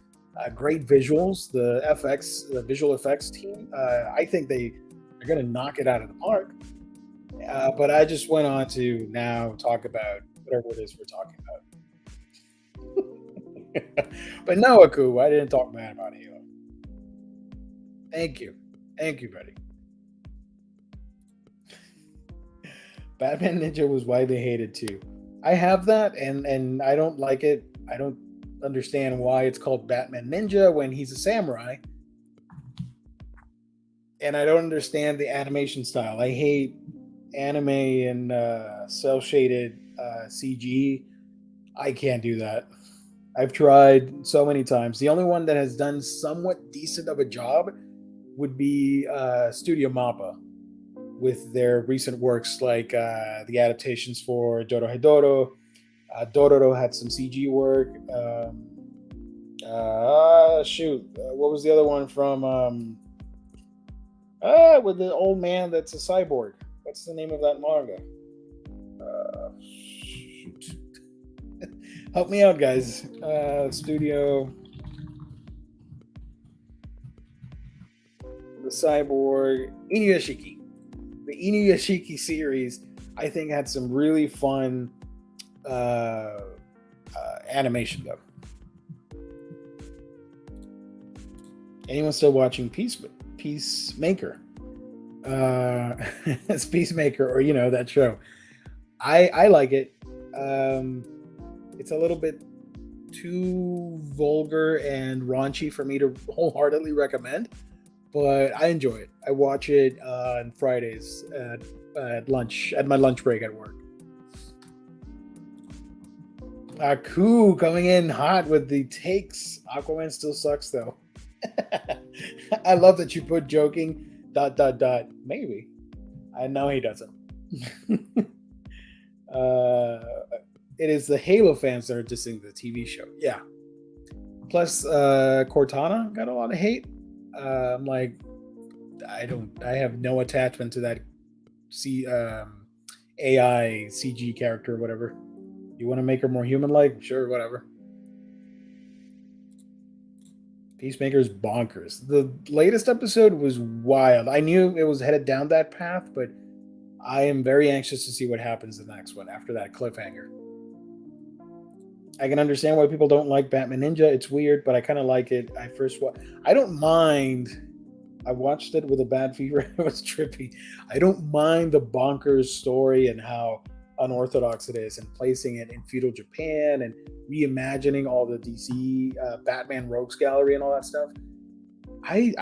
great visuals. The visual effects team, I think they're going to knock it out of the park. But I just went on to now talk about whatever it is we're talking about. But no, Aku, I didn't talk bad about Halo. Thank you, buddy. Batman Ninja was widely hated too. I have that, and I don't like it. I don't understand why it's called Batman Ninja when he's a samurai. And I don't understand the animation style. I hate anime and cel-shaded CG. I can't do that. I've tried so many times. The only one that has done somewhat decent of a job would be Studio Mappa with their recent works like the adaptations for Dorohedoro. Dororo had some CG work. What was the other one from with the old man that's a cyborg? What's the name of that manga? Shoot. Help me out, guys. Studio. The cyborg. Inuyashiki. The Inuyashiki series, I think, had some really fun animation, though. Anyone still watching Peacemaker? It's Peacemaker, or that show. I like it. It's a little bit too vulgar and raunchy for me to wholeheartedly recommend, but I enjoy it. I watch it on Fridays at lunch, at my lunch break at work. Aku coming in hot with the takes. Aquaman still sucks though. I love that you put joking ... Maybe. I know he doesn't. It is the Halo fans that are dissing the TV show. Yeah. Plus, Cortana got a lot of hate. I'm like, I have no attachment to that AI CG character or whatever. You want to make her more human-like? Sure, whatever. Peacemaker's bonkers. The latest episode was wild. I knew it was headed down that path, but I am very anxious to see what happens in the next one after that cliffhanger. I can understand why people don't like Batman Ninja. It's weird, but I kind of like it. I don't mind I watched it with a bad fever. It was trippy. I don't mind the bonkers story and how unorthodox it is, and placing it in feudal Japan and reimagining all the DC Batman Rogues Gallery and all that stuff. I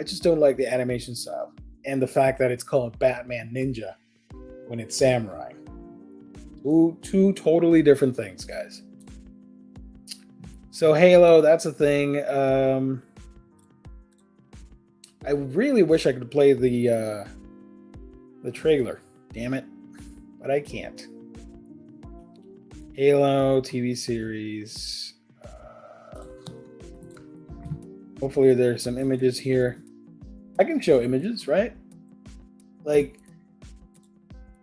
just don't like the animation style and the fact that it's called Batman Ninja when it's samurai. Two totally different things, guys. So Halo, that's a thing. I really wish I could play the trailer. Damn it, but I can't. Halo TV series. Hopefully there's some images here. I can show images, right? Like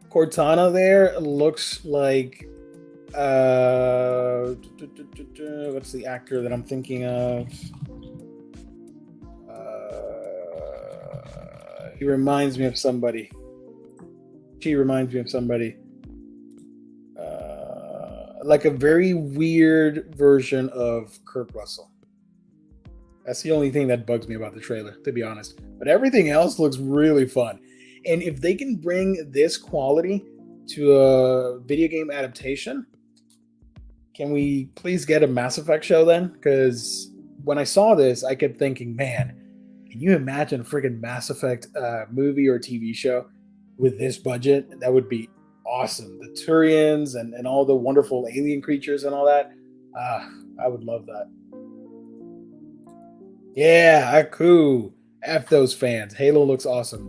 Cortana there looks like what's the actor that I'm thinking of? He reminds me of somebody. She reminds me of somebody. Like a very weird version of Kurt Russell. That's the only thing that bugs me about the trailer, to be honest. But everything else looks really fun. And if they can bring this quality to a video game adaptation, can we please get a Mass Effect show then? Because when I saw this, I kept thinking, man, can you imagine a freaking Mass Effect movie or TV show with this budget? That would be awesome. The Turians and all the wonderful alien creatures and all that. I would love that. Yeah, Aku. F those fans. Halo looks awesome.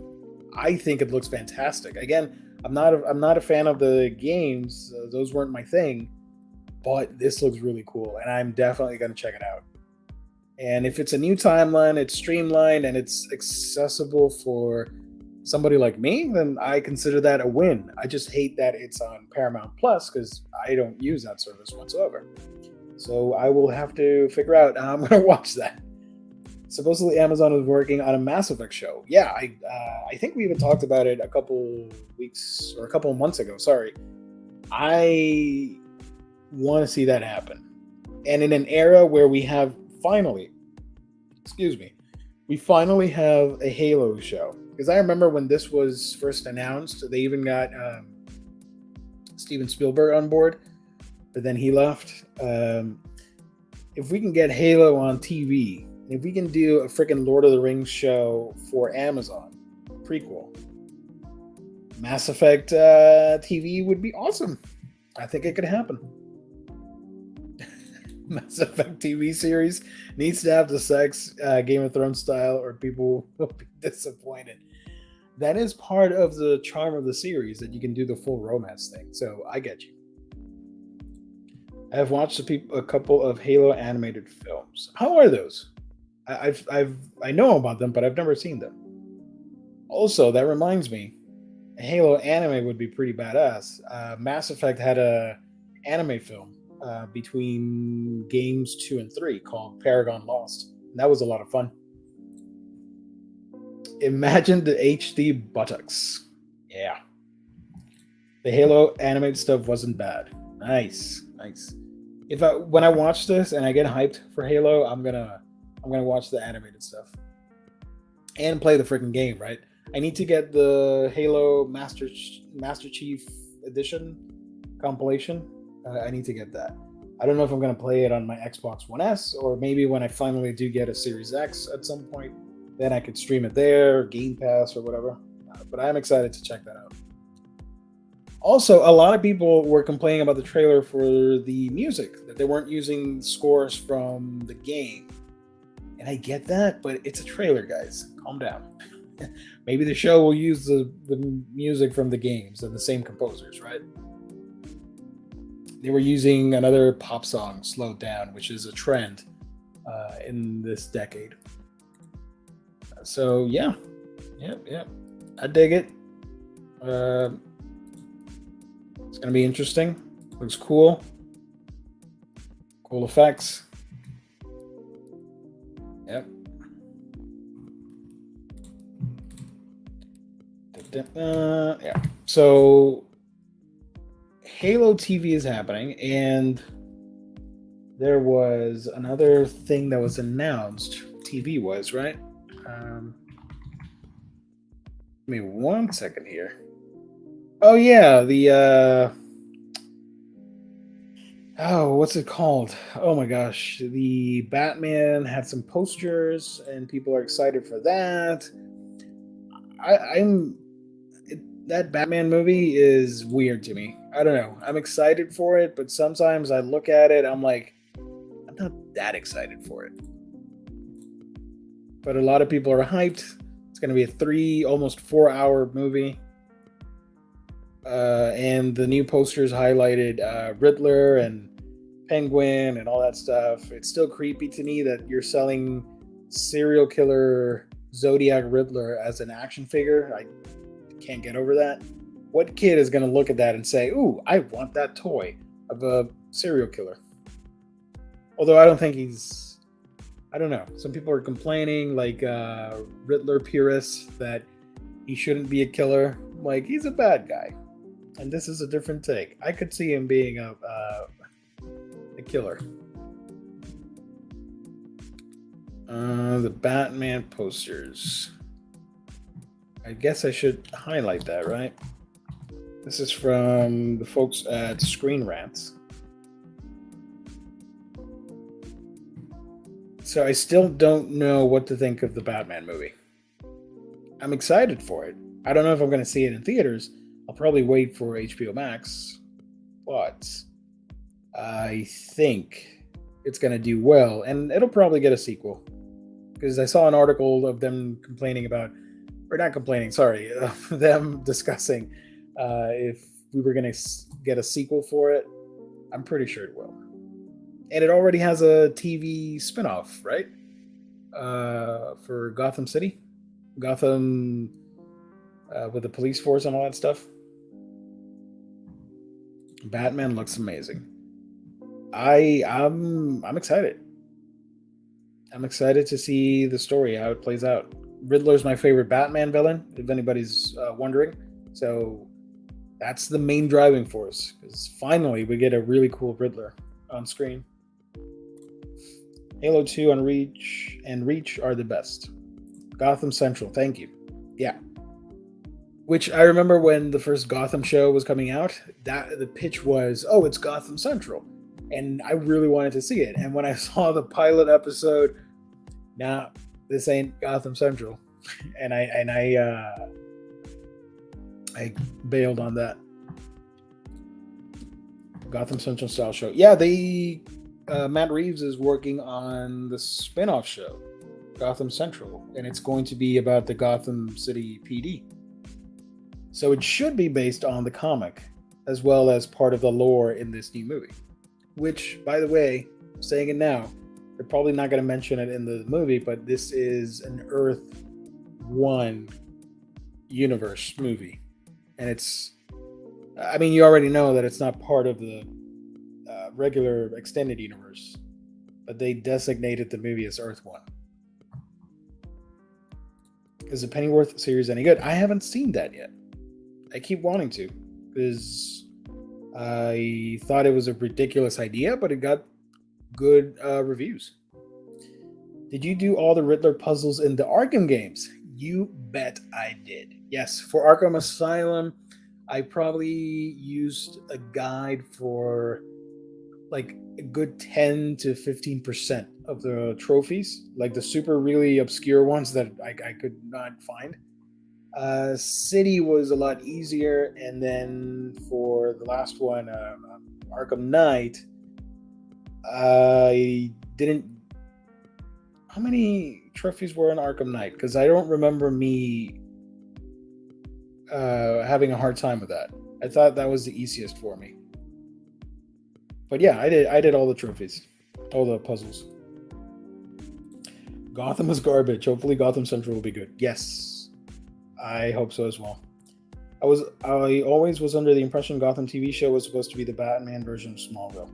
I think it looks fantastic. Again, I'm not a fan of the games. Those weren't my thing. But this looks really cool, and I'm definitely going to check it out. And if it's a new timeline, it's streamlined, and it's accessible for somebody like me, then I consider that a win. I just hate that it's on Paramount Plus because I don't use that service whatsoever. So I will have to figure out how I'm going to watch that. Supposedly Amazon is working on a Mass Effect show. Yeah, I think we even talked about it a couple weeks or a couple of months ago. Sorry. I want to see that happen. And in an era where we have finally have a Halo show. Because I remember when this was first announced, they even got Steven Spielberg on board, but then he left. If we can get Halo on TV, if we can do a freaking Lord of the Rings show for Amazon, prequel, Mass Effect TV would be awesome. I think it could happen. Mass Effect TV series needs to have the sex Game of Thrones style or people will be disappointed. That is part of the charm of the series, that you can do the full romance thing. So I get you. I've watched a couple of Halo animated films. How are those? I know about them, but I've never seen them. Also, that reminds me, a Halo anime would be pretty badass. Mass Effect had a anime film between games 2 and 3 called Paragon Lost. And that was a lot of fun. Imagine the HD buttocks. Yeah. The Halo animated stuff wasn't bad. Nice. When I watch this and I get hyped for Halo, I'm gonna watch the animated stuff and play the freaking game. Right? I need to get the Halo Master Chief Edition compilation. I need to get that. I don't know if I'm gonna play it on my Xbox One S, or maybe when I finally do get a Series X at some point, then I could stream it there, Game Pass or whatever. But I'm excited to check that out. Also, a lot of people were complaining about the trailer for the music, that they weren't using scores from the game. And I get that, but it's a trailer, guys. Calm down. Maybe the show will use the music from the games and the same composers, right? They were using another pop song, Slowed Down, which is a trend in this decade. So, yeah. I dig it. It's going to be interesting. Looks cool. Cool effects. Yep. Yeah. So Halo TV is happening, and there was another thing that was announced. TV was, right? Give me 1 second here. Oh yeah, the what's it called? Oh my gosh, the Batman had some posters, and people are excited for that. I'm that Batman movie is weird to me. I don't know. I'm excited for it, but sometimes I look at it, I'm like, I'm not that excited for it. But a lot of people are hyped. It's going to be a almost 4 hour movie. And the new posters highlighted Riddler and Penguin and all that stuff. It's still creepy to me that you're selling serial killer Zodiac Riddler as an action figure. I can't get over that. What kid is going to look at that and say, "Ooh, I want that toy of a serial killer"? Although I don't think he's. I don't know. Some people are complaining, like Riddler purists, that he shouldn't be a killer. Like, he's a bad guy. And this is a different take. I could see him being a killer. The Batman posters. I guess I should highlight that, right? This is from the folks at Screen Rants. So I still don't know what to think of the Batman movie. I'm excited for it. I don't know if I'm going to see it in theaters. I'll probably wait for HBO Max, but I think it's going to do well, and it'll probably get a sequel. Because I saw an article of them complaining about, or not complaining, sorry, them discussing if we were going to get a sequel for it. I'm pretty sure it will. And it already has a TV spinoff, right? For Gotham City, Gotham with the police force and all that stuff. Batman looks amazing. I'm excited. I'm excited to see the story, how it plays out. Riddler's my favorite Batman villain, if anybody's wondering. So that's the main driving force. Because finally, we get a really cool Riddler on screen. Halo 2 and Reach are the best. Gotham Central, thank you. Yeah. Which I remember when the first Gotham show was coming out, that the pitch was, oh, it's Gotham Central. And I really wanted to see it. And when I saw the pilot episode, nah, this ain't Gotham Central. And I bailed on that. Gotham Central style show. Yeah, Matt Reeves is working on the spin-off show, Gotham Central, and it's going to be about the Gotham City PD. So it should be based on the comic, as well as part of the lore in this new movie. Which, by the way, I'm saying it now, they're probably not going to mention it in the movie, but this is an Earth 1 universe movie. And it's, I mean, you already know that it's not part of the regular extended universe, but they designated the movie as Earth 1. Is the Pennyworth series any good? I haven't seen that yet. I keep wanting to, because I thought it was a ridiculous idea, but it got good reviews. Did you do all the Riddler puzzles in the Arkham games? You bet I did. Yes, for Arkham Asylum, I probably used a guide for like a good 10 to 15% of the trophies, like the super really obscure ones that I could not find. City was a lot easier, and then for the last one, Arkham Knight, I didn't. How many trophies were in Arkham Knight? Because I don't remember me having a hard time with that. I thought that was the easiest for me. But yeah, I did all the trophies, all the puzzles. Gotham is garbage. Hopefully Gotham Central will be good. Yes, I hope so as well. I always was under the impression Gotham TV show was supposed to be the Batman version of Smallville.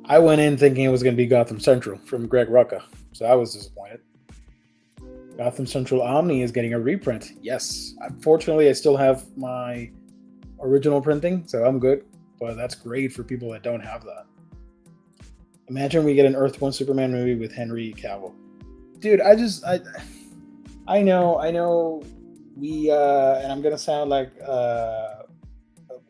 I went in thinking it was going to be Gotham Central from Greg Rucka, so I was disappointed. Gotham Central Omni is getting a reprint. Yes. Unfortunately, I still have my original printing, so I'm good. But that's great for people that don't have that. Imagine we get an Earth 1 Superman movie with Henry Cavill. Dude, I know. We and I'm gonna sound like a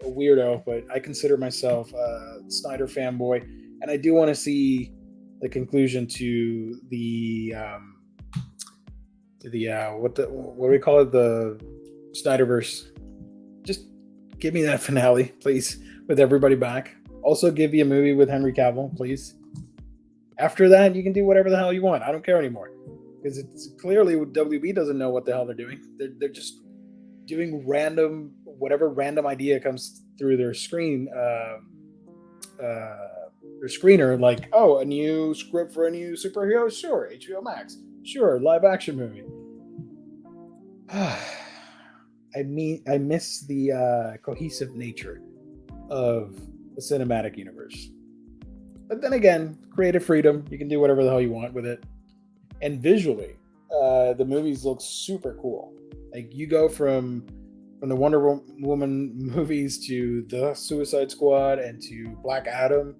weirdo, but I consider myself a Snyder fanboy, and I do want to see the conclusion to the what do we call it, the Snyderverse. Just give me that finale, please, with everybody back. Also, give me a movie with Henry Cavill, please. After that, you can do whatever the hell you want. I don't care anymore, because it's clearly WB doesn't know what the hell they're doing. They're just doing whatever random idea comes through their their screener, like, oh, a new script for a new superhero, sure, HBO Max, sure, live action movie. I miss the cohesive nature of the cinematic universe. But then again, creative freedom, you can do whatever the hell you want with it. And visually, the movies look super cool. Like, you go from the Wonder Woman movies to the Suicide Squad and to Black Adam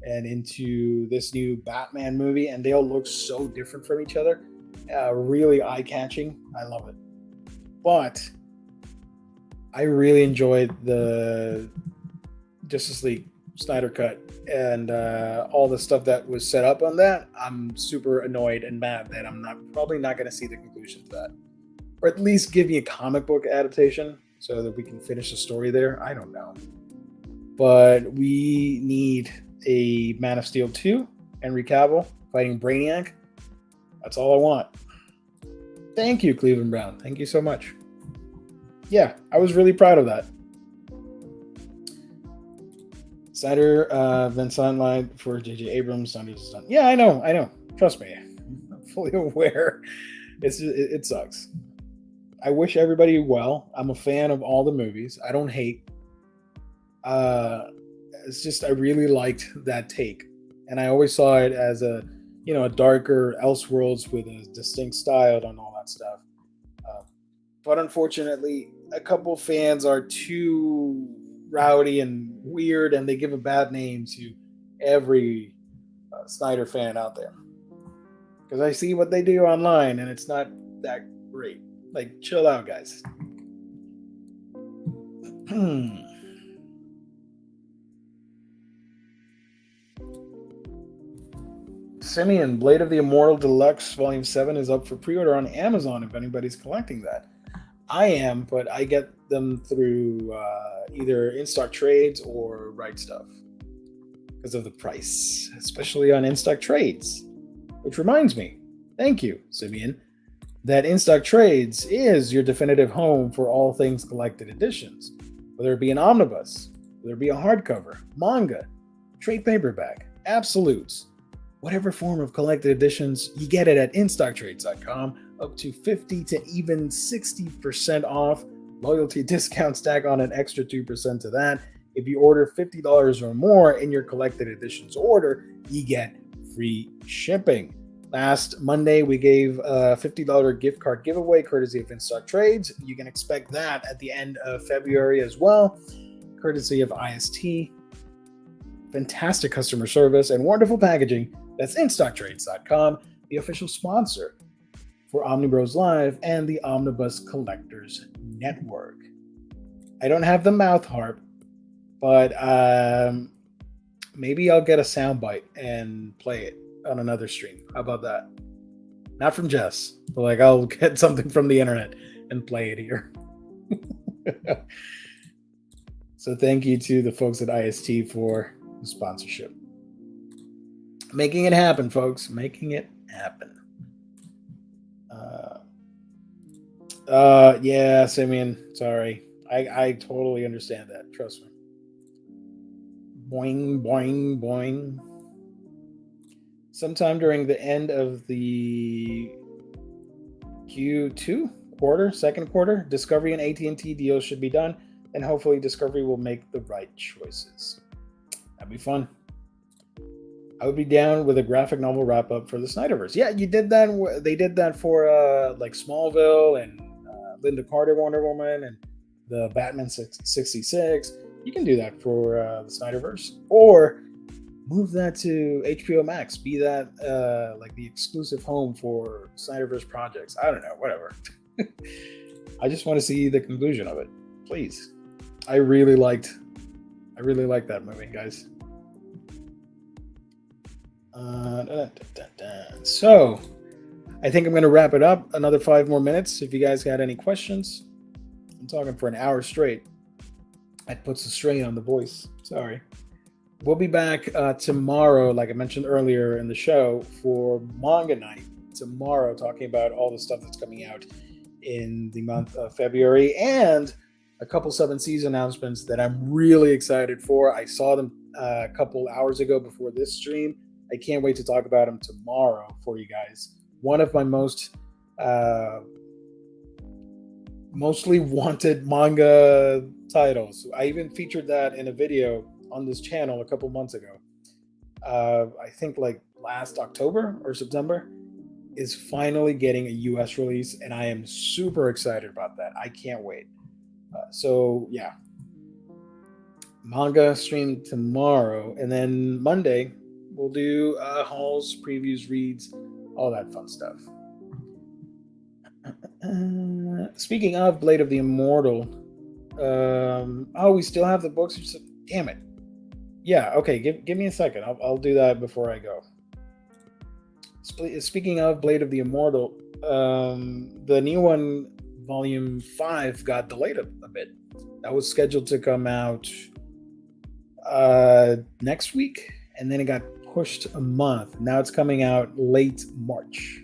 and into this new Batman movie, and they all look so different from each other. Really eye-catching. I love it. But I really enjoyed the Justice League Snyder Cut and all the stuff that was set up on that. I'm super annoyed and mad that I'm probably not going to see the conclusion to that, or at least give me a comic book adaptation so that we can finish the story there. I don't know, but we need a Man of Steel 2, Henry Cavill fighting Brainiac. That's all I want. Thank you, Cleveland Brown. Thank you so much. Yeah, I was really proud of that. Snyder, Vincent line for J.J. Abrams. Yeah, I know. Trust me, I'm fully aware. It sucks. I wish everybody well. I'm a fan of all the movies. I don't hate. It's just I really liked that take, and I always saw it as a darker Elseworlds with a distinct style and all that stuff. But unfortunately, a couple fans are too rowdy and weird, and they give a bad name to every Snyder fan out there. Because I see what they do online, and it's not that great. Like, chill out, guys. Simeon, Blade of the Immortal Deluxe Volume 7 is up for pre-order on Amazon if anybody's collecting that. I am, but I get them through either in-stock trades or Right Stuff because of the price, especially on in-stock trades. Which reminds me, thank you, Simeon, that in-stock trades is your definitive home for all things collected editions, whether it be an omnibus, whether it be a hardcover, manga, trade paperback, absolutes, whatever form of collected editions, you get it at instocktrades.com, up to 50 to even 60% off. Loyalty discount stack on an extra 2% to that. If you order $50 or more in your collected editions order, you get free shipping. Last Monday, we gave a $50 gift card giveaway courtesy of InStock Trades. You can expect that at the end of February as well, courtesy of IST. Fantastic customer service and wonderful packaging. That's instocktrades.com, the official sponsor for Omnibros Live and the Omnibus Collectors Network. I don't have the mouth harp, but maybe I'll get a soundbite and play it on another stream. How about that? Not from Jess, but like I'll get something from the internet and play it here. So thank you to the folks at IST for the sponsorship. Making it happen, folks. Making it happen. Yeah, Simeon, sorry. I totally understand that. Trust me. Boing, boing, boing. Sometime during the end of the Q2 second quarter, Discovery and AT&T deals should be done, and hopefully Discovery will make the right choices. That'd be fun. I would be down with a graphic novel wrap up for the Snyderverse. Yeah, you did that. They did that for like Smallville and Linda Carter Wonder Woman and the Batman 66. You can do that for the Snyderverse. Or move that to HBO Max. Be that like the exclusive home for Snyderverse projects. I don't know, whatever. I just want to see the conclusion of it, please. I really liked that movie, guys. So I think I'm going to wrap it up. Another 5 more minutes. If you guys got any questions, I'm talking for an hour straight. That puts a strain on the voice. Sorry. We'll be back tomorrow, like I mentioned earlier in the show, for Manga Night. Tomorrow, talking about all the stuff that's coming out in the month of February and a couple 7 season announcements that I'm really excited for. I saw them a couple hours ago before this stream. I can't wait to talk about them tomorrow for you guys. One of my mostly wanted manga titles. I even featured that in a video on this channel a couple months ago. I think like last October or September, is finally getting a US release, and I am super excited about that. I can't wait. So yeah, manga stream tomorrow, and then Monday we'll do hauls, previews, reads, all that fun stuff. Speaking of Blade of the Immortal, we still have the books. Damn it. Yeah, okay, give me a second. I'll do that before I go. Speaking of Blade of the Immortal, the new one, Volume 5, got delayed a bit. That was scheduled to come out next week, and then it got pushed a month. Now it's coming out late March,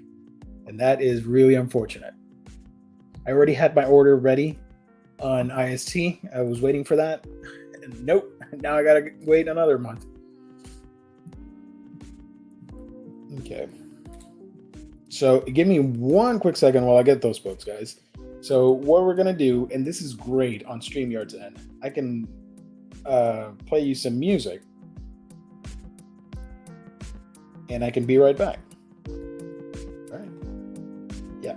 and that is really unfortunate. I already had my order ready on IST. I was waiting for that. And nope, now I gotta wait another month. Okay. So give me one quick second while I get those books, guys. So what we're gonna do, and this is great on StreamYard to end, I can play you some music, and I can be right back. All right. Yeah.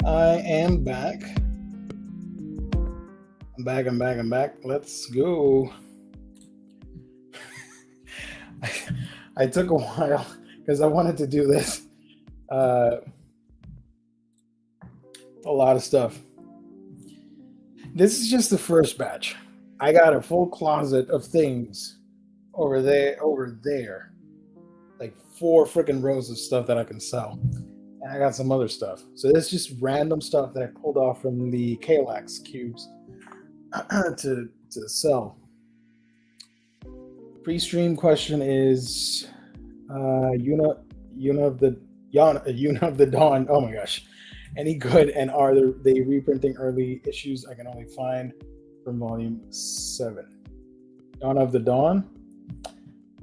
I am back. I'm back. Let's go. I took a while because I wanted to do this. A lot of stuff. This is just the first batch. I got a full closet of things over there. Like 4 freaking rows of stuff that I can sell. And I got some other stuff. So this is just random stuff that I pulled off from the Kalax cubes to to sell. Pre-stream question is Yuna of the Dawn. Oh my gosh, any good? And are they reprinting early issues? I can only find from volume 7. Dawn of the Dawn.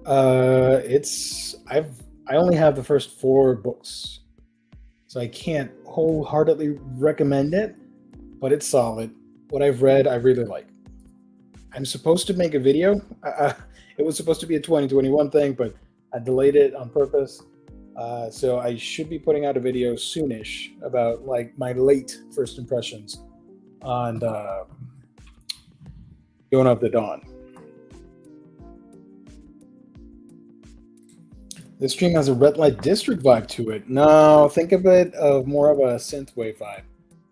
I only have the first 4 books, so I can't wholeheartedly recommend it, but it's solid. What I've read, I really like. I'm supposed to make a video. It was supposed to be a 2021 thing, but I delayed it on purpose. So I should be putting out a video soonish about like my late first impressions on Dawn of the Dawn. This stream has a red light district vibe to it. No, think of it of more of a synthwave vibe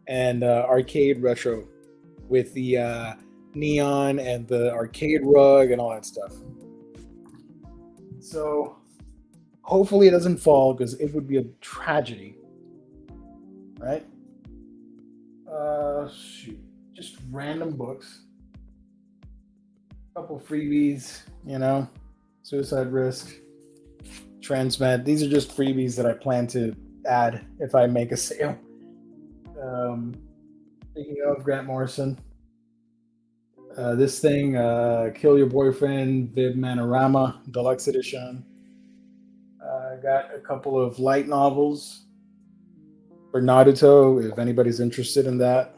and arcade retro with the neon and the arcade rug and all that stuff. So hopefully it doesn't fall because it would be a tragedy, right? Shoot, just random books, couple freebies, Suicide Risk, Transmet. These are just freebies that I plan to add if I make a sale. Speaking of Grant Morrison, this thing, Kill Your Boyfriend, Viv Manorama, Deluxe Edition. Got a couple of light novels for Naruto, if anybody's interested in that.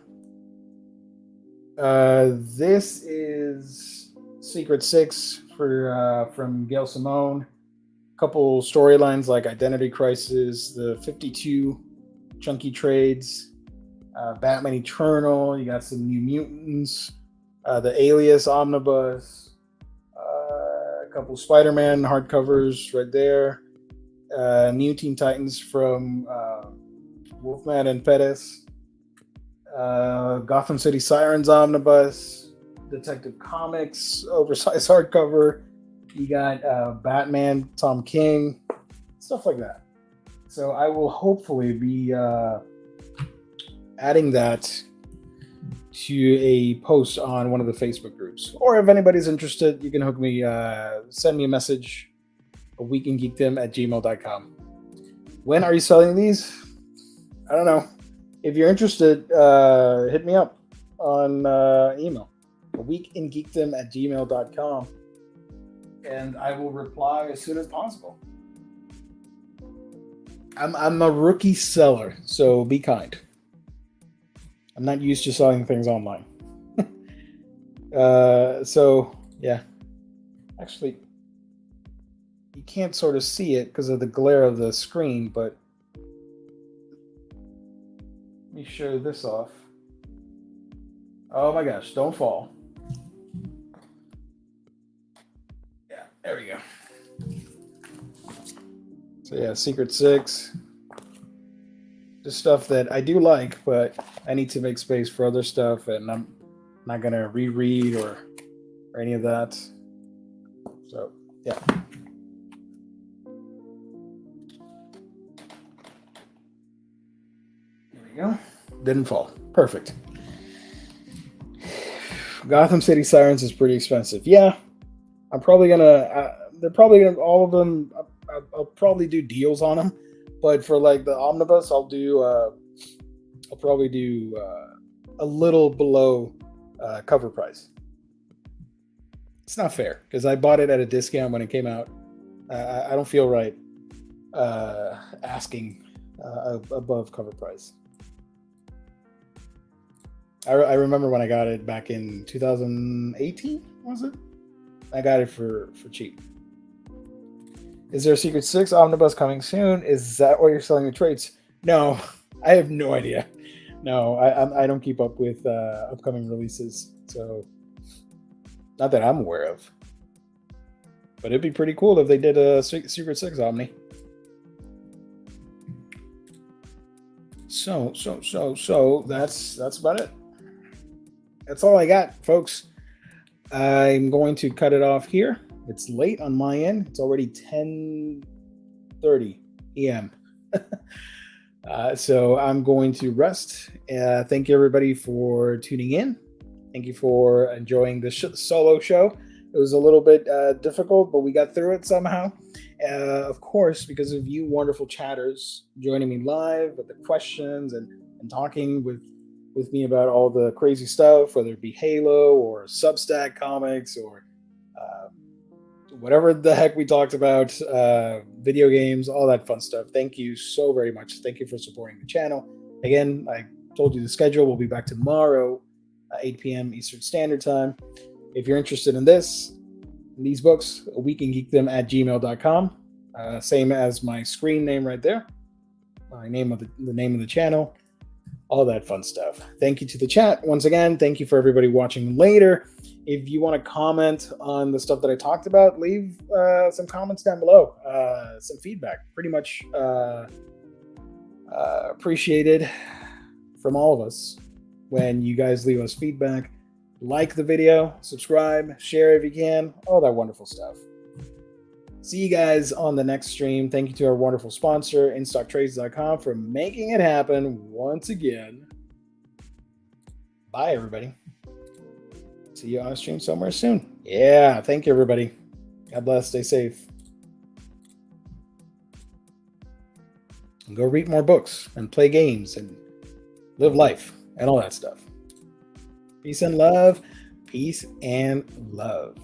This is Secret Six from Gail Simone. Couple storylines like Identity Crisis, the 52 chunky trades, Batman Eternal. You got some New Mutants, the Alias Omnibus, a couple Spider-Man hardcovers right there, New Teen Titans from Wolfman and Pettis, Gotham City Sirens Omnibus, Detective Comics oversized hardcover. You got Batman, Tom King, stuff like that. So I will hopefully be adding that to a post on one of the Facebook groups. Or if anybody's interested, you can hook me, send me a message, aweekingeekdom@gmail.com. When are you selling these? I don't know. If you're interested, hit me up on email, aweekingeekdom@gmail.com. And I will reply as soon as possible. I'm a rookie seller, so be kind. I'm not used to selling things online. So yeah, actually, you can't sort of see it because of the glare of the screen, but let me show this off. Oh my gosh, don't fall. There we go. So yeah, Secret Six. Just stuff that I do like, but I need to make space for other stuff, and I'm not gonna reread or any of that. So yeah. There we go. Didn't fall. Perfect. Gotham City Sirens is pretty expensive. Yeah. I'm probably gonna. They're probably gonna all of them. I'll probably do deals on them, but for like the omnibus, I'll probably do a little below cover price. It's not fair because I bought it at a discount when it came out. I don't feel right asking above cover price. I remember when I got it back in 2018. Was it? I got it for cheap. Is there a Secret Six omnibus coming soon? Is that why you're selling the trades? No, I have no idea. No, I don't keep up with upcoming releases, so not that I'm aware of. But it'd be pretty cool if they did a Secret Six Omni. So that's about it. That's all I got, folks. I'm going to cut it off here. It's late on my end. It's already 10:30 p.m. So I'm going to rest. Thank you, everybody, for tuning in. Thank you for enjoying the solo show. It was a little bit difficult, but we got through it somehow. Of course, because of you wonderful chatters joining me live with the questions and talking with me about all the crazy stuff, whether it be Halo or Substack comics or whatever the heck we talked about, video games, all that fun stuff. Thank you so very much. Thank you for supporting the channel. Again, I told you the schedule. We'll be back tomorrow, 8 p.m. Eastern Standard Time. If you're interested in these books, we can geek them at gmail.com. Same as my screen name right there. My name of the name of the channel. All that fun stuff. Thank you to the chat. Once again, thank you for everybody watching later. If you want to comment on the stuff that I talked about, leave some comments down below. Some feedback. Pretty much appreciated from all of us when you guys leave us feedback. Like the video, subscribe, share if you can, all that wonderful stuff. See you guys on the next stream. Thank you to our wonderful sponsor, InStockTrades.com, for making it happen once again. Bye, everybody. See you on a stream somewhere soon. Yeah, thank you, everybody. God bless. Stay safe. And go read more books and play games and live life and all that stuff. Peace and love. Peace and love.